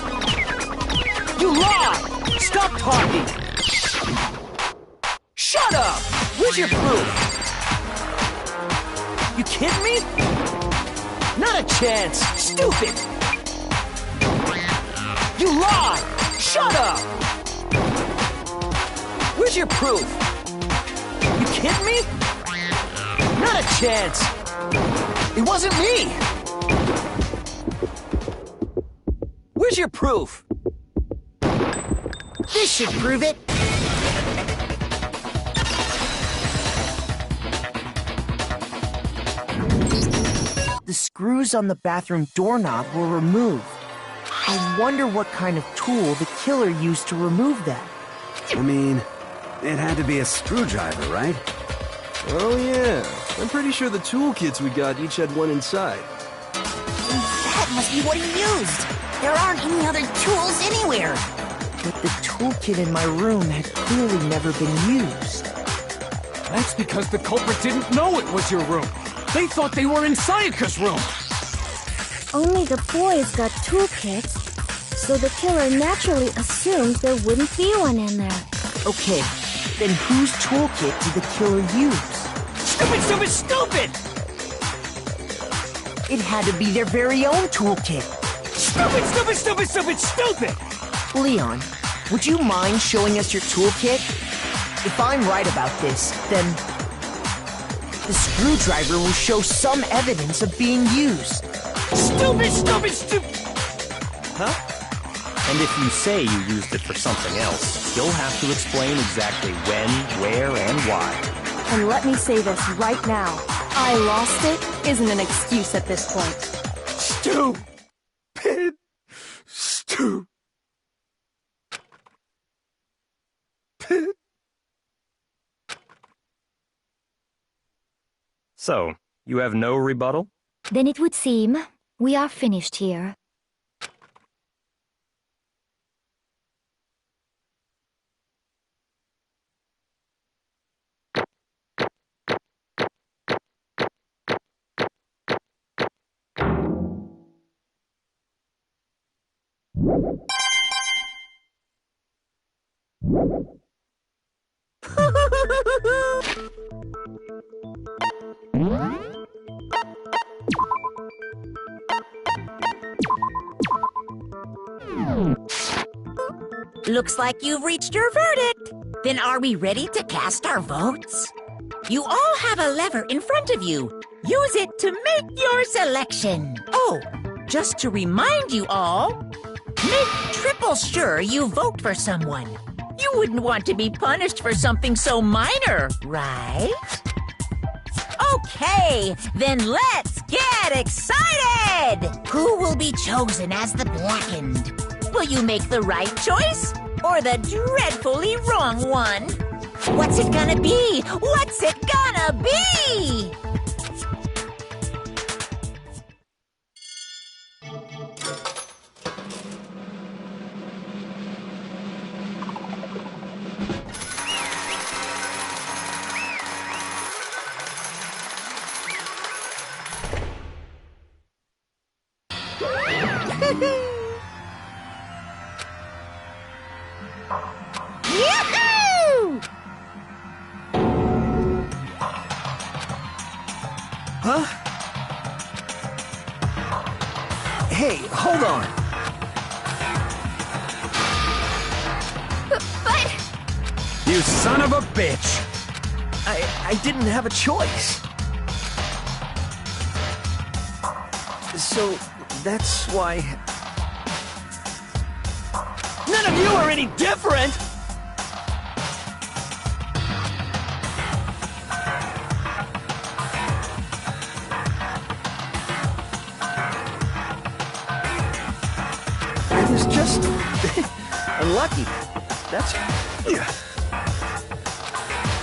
You lied! Stop talking! Shut up! Where's your proof? You kidding me? Not a chance! Stupid! You lied! Shut up! Where's your proof? You kidding me? Not a chance! It wasn't me! Where's your proof? This should prove it! The screws on the bathroom doorknob were removed. I wonder what kind of tool the killer used to remove them. I mean, it had to be a screwdriver, right? Oh yeah, I'm pretty sure the toolkits we got each had one inside. That must be what he used. There aren't any other tools anywhere. But the toolkit in my room had clearly never been used. That's because the culprit didn't know it was your room. They thought they were in Sayaka's room. Only the boys got toolkits, so the killer naturally assumed there wouldn't be one in there. Okay, then whose toolkit did the killer use? Stupid, stupid, stupid! It had to be their very own toolkit. Stupid, stupid, stupid, stupid, stupid! Leon, would you mind showing us your toolkit? If I'm right about this, then the screwdriver will show some evidence of being used. Stupid, stupid, stupid! Huh? And if you say you used it for something else, you'll have to explain exactly when, where, and why. And let me say this right now. I lost it isn't an excuse at this point. Stupid. Stupid. So, you have no rebuttal? Then it would seem we are finished here. Looks like you've reached your verdict. Then are we ready to cast our votes? You all have a lever in front of you. Use it to make your selection. Oh, just to remind you all, make triple sure you vote for someone. You wouldn't want to be punished for something so minor, right? Okay, then let's get excited! Who will be chosen as the blackened? Will you make the right choice or the dreadfully wrong one? What's it gonna be? What's it gonna be? Yoo-hoo! Huh? Hey, hold on. But... You son of a bitch! I didn't have a choice. So, that's why... None of you are any different! I was just... unlucky. That's...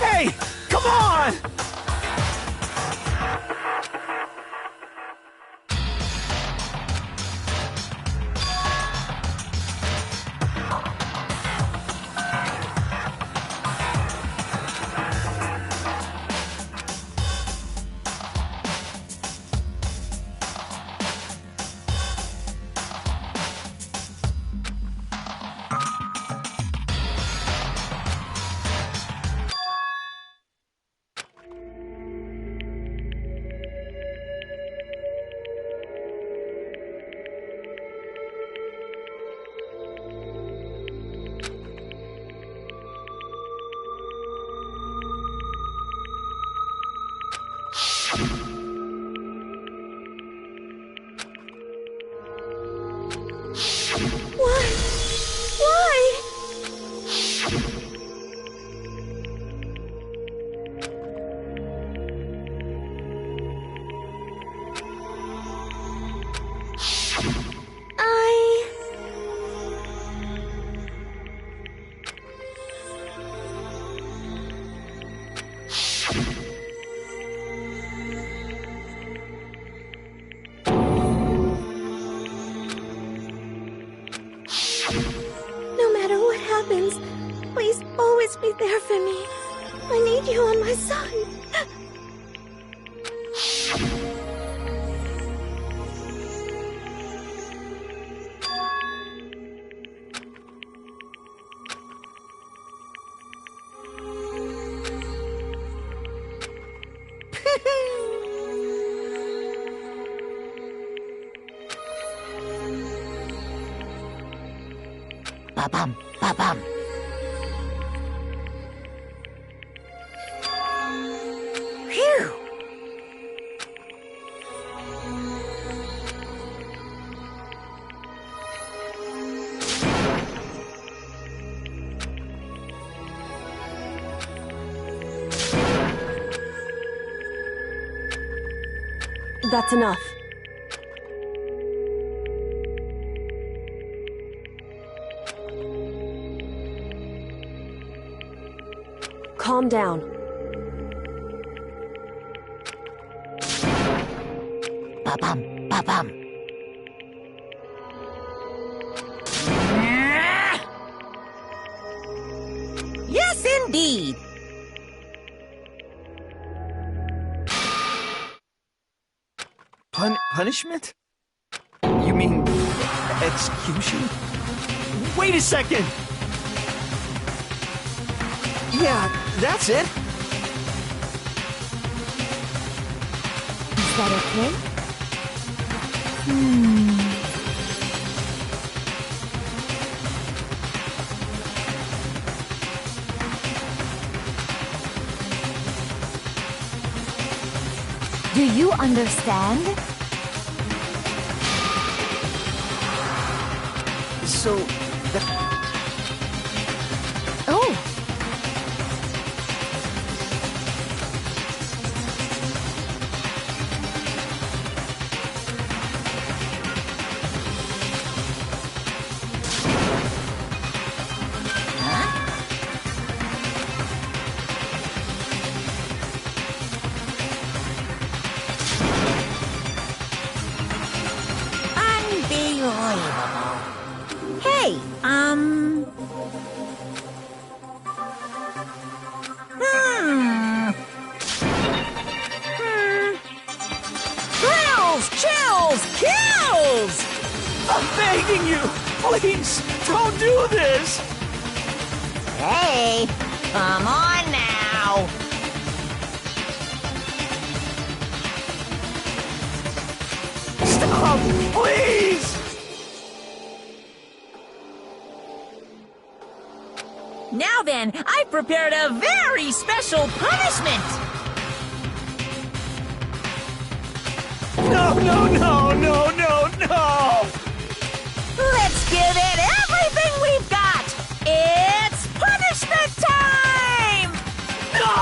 Hey! Come on! No matter what happens, please always be there for me. I need you on my side. Ba-bum, ba-bum. Phew! That's enough. Calm down. Ba-bum, ba-bum. Yes, indeed. Punishment? You mean execution? Wait a second! Yeah, that's it. Is that okay? Do you understand? So, Oh! Unbelievable. Hey, Thrills, chills, kills! I'm begging you! Please, don't do this! Hey, come on now. Stop, please! Now then, I've prepared a very special punishment. No, no, no, no, no, no! Let's give it everything we've got. It's punishment time! No!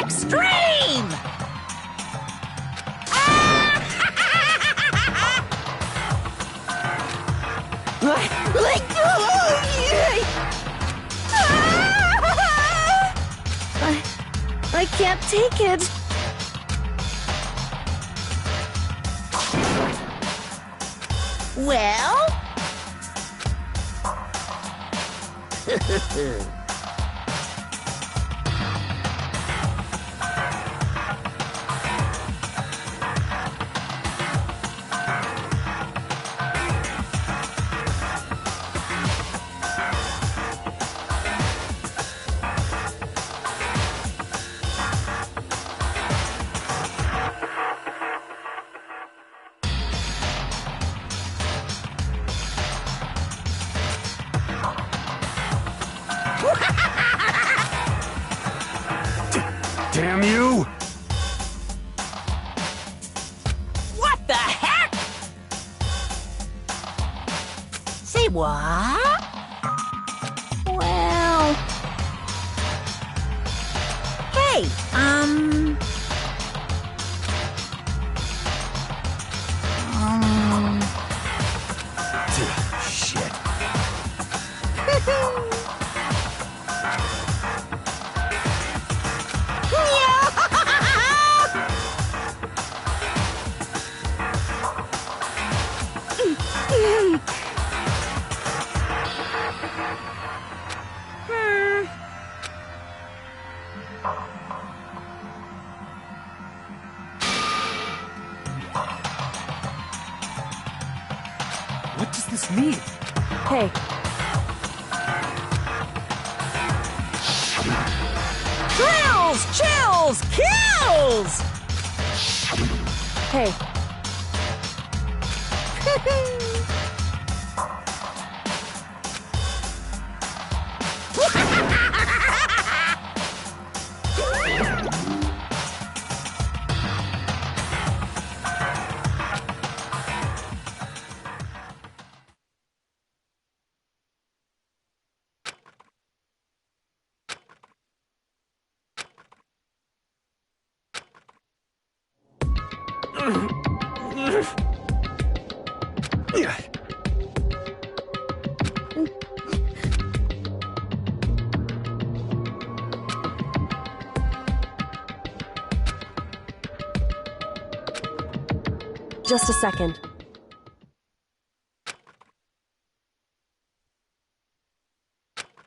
Extreme! I can't take it. Well? What? Well... Hey, Shit. What does this mean? Hey, thrills, chills, kills! hey. Just a second.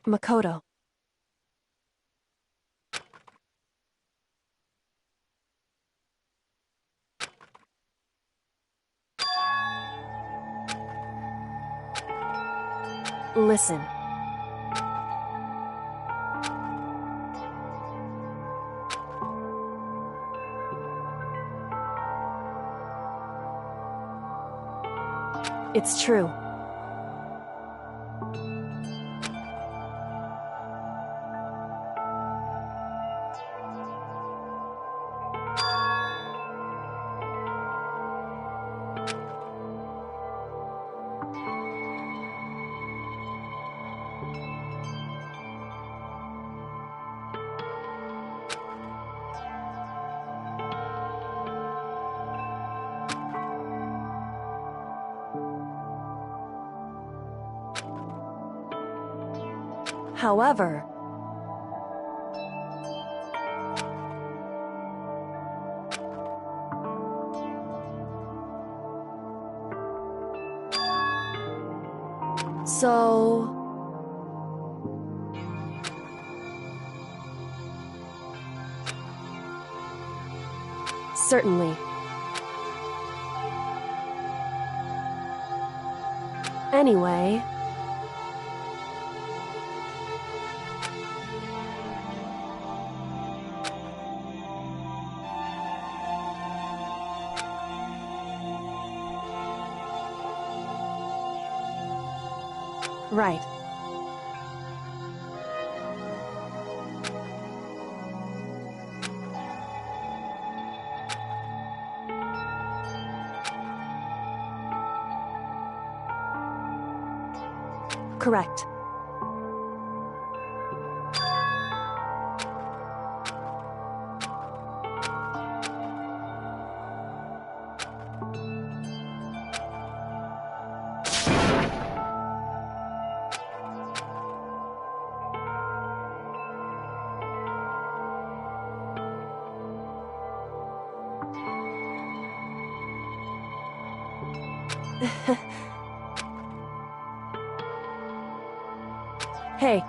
Makoto. Listen. It's true. However, so... Certainly. Anyway... Right. Correct. Hey.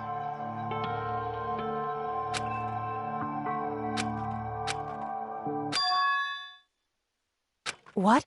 What?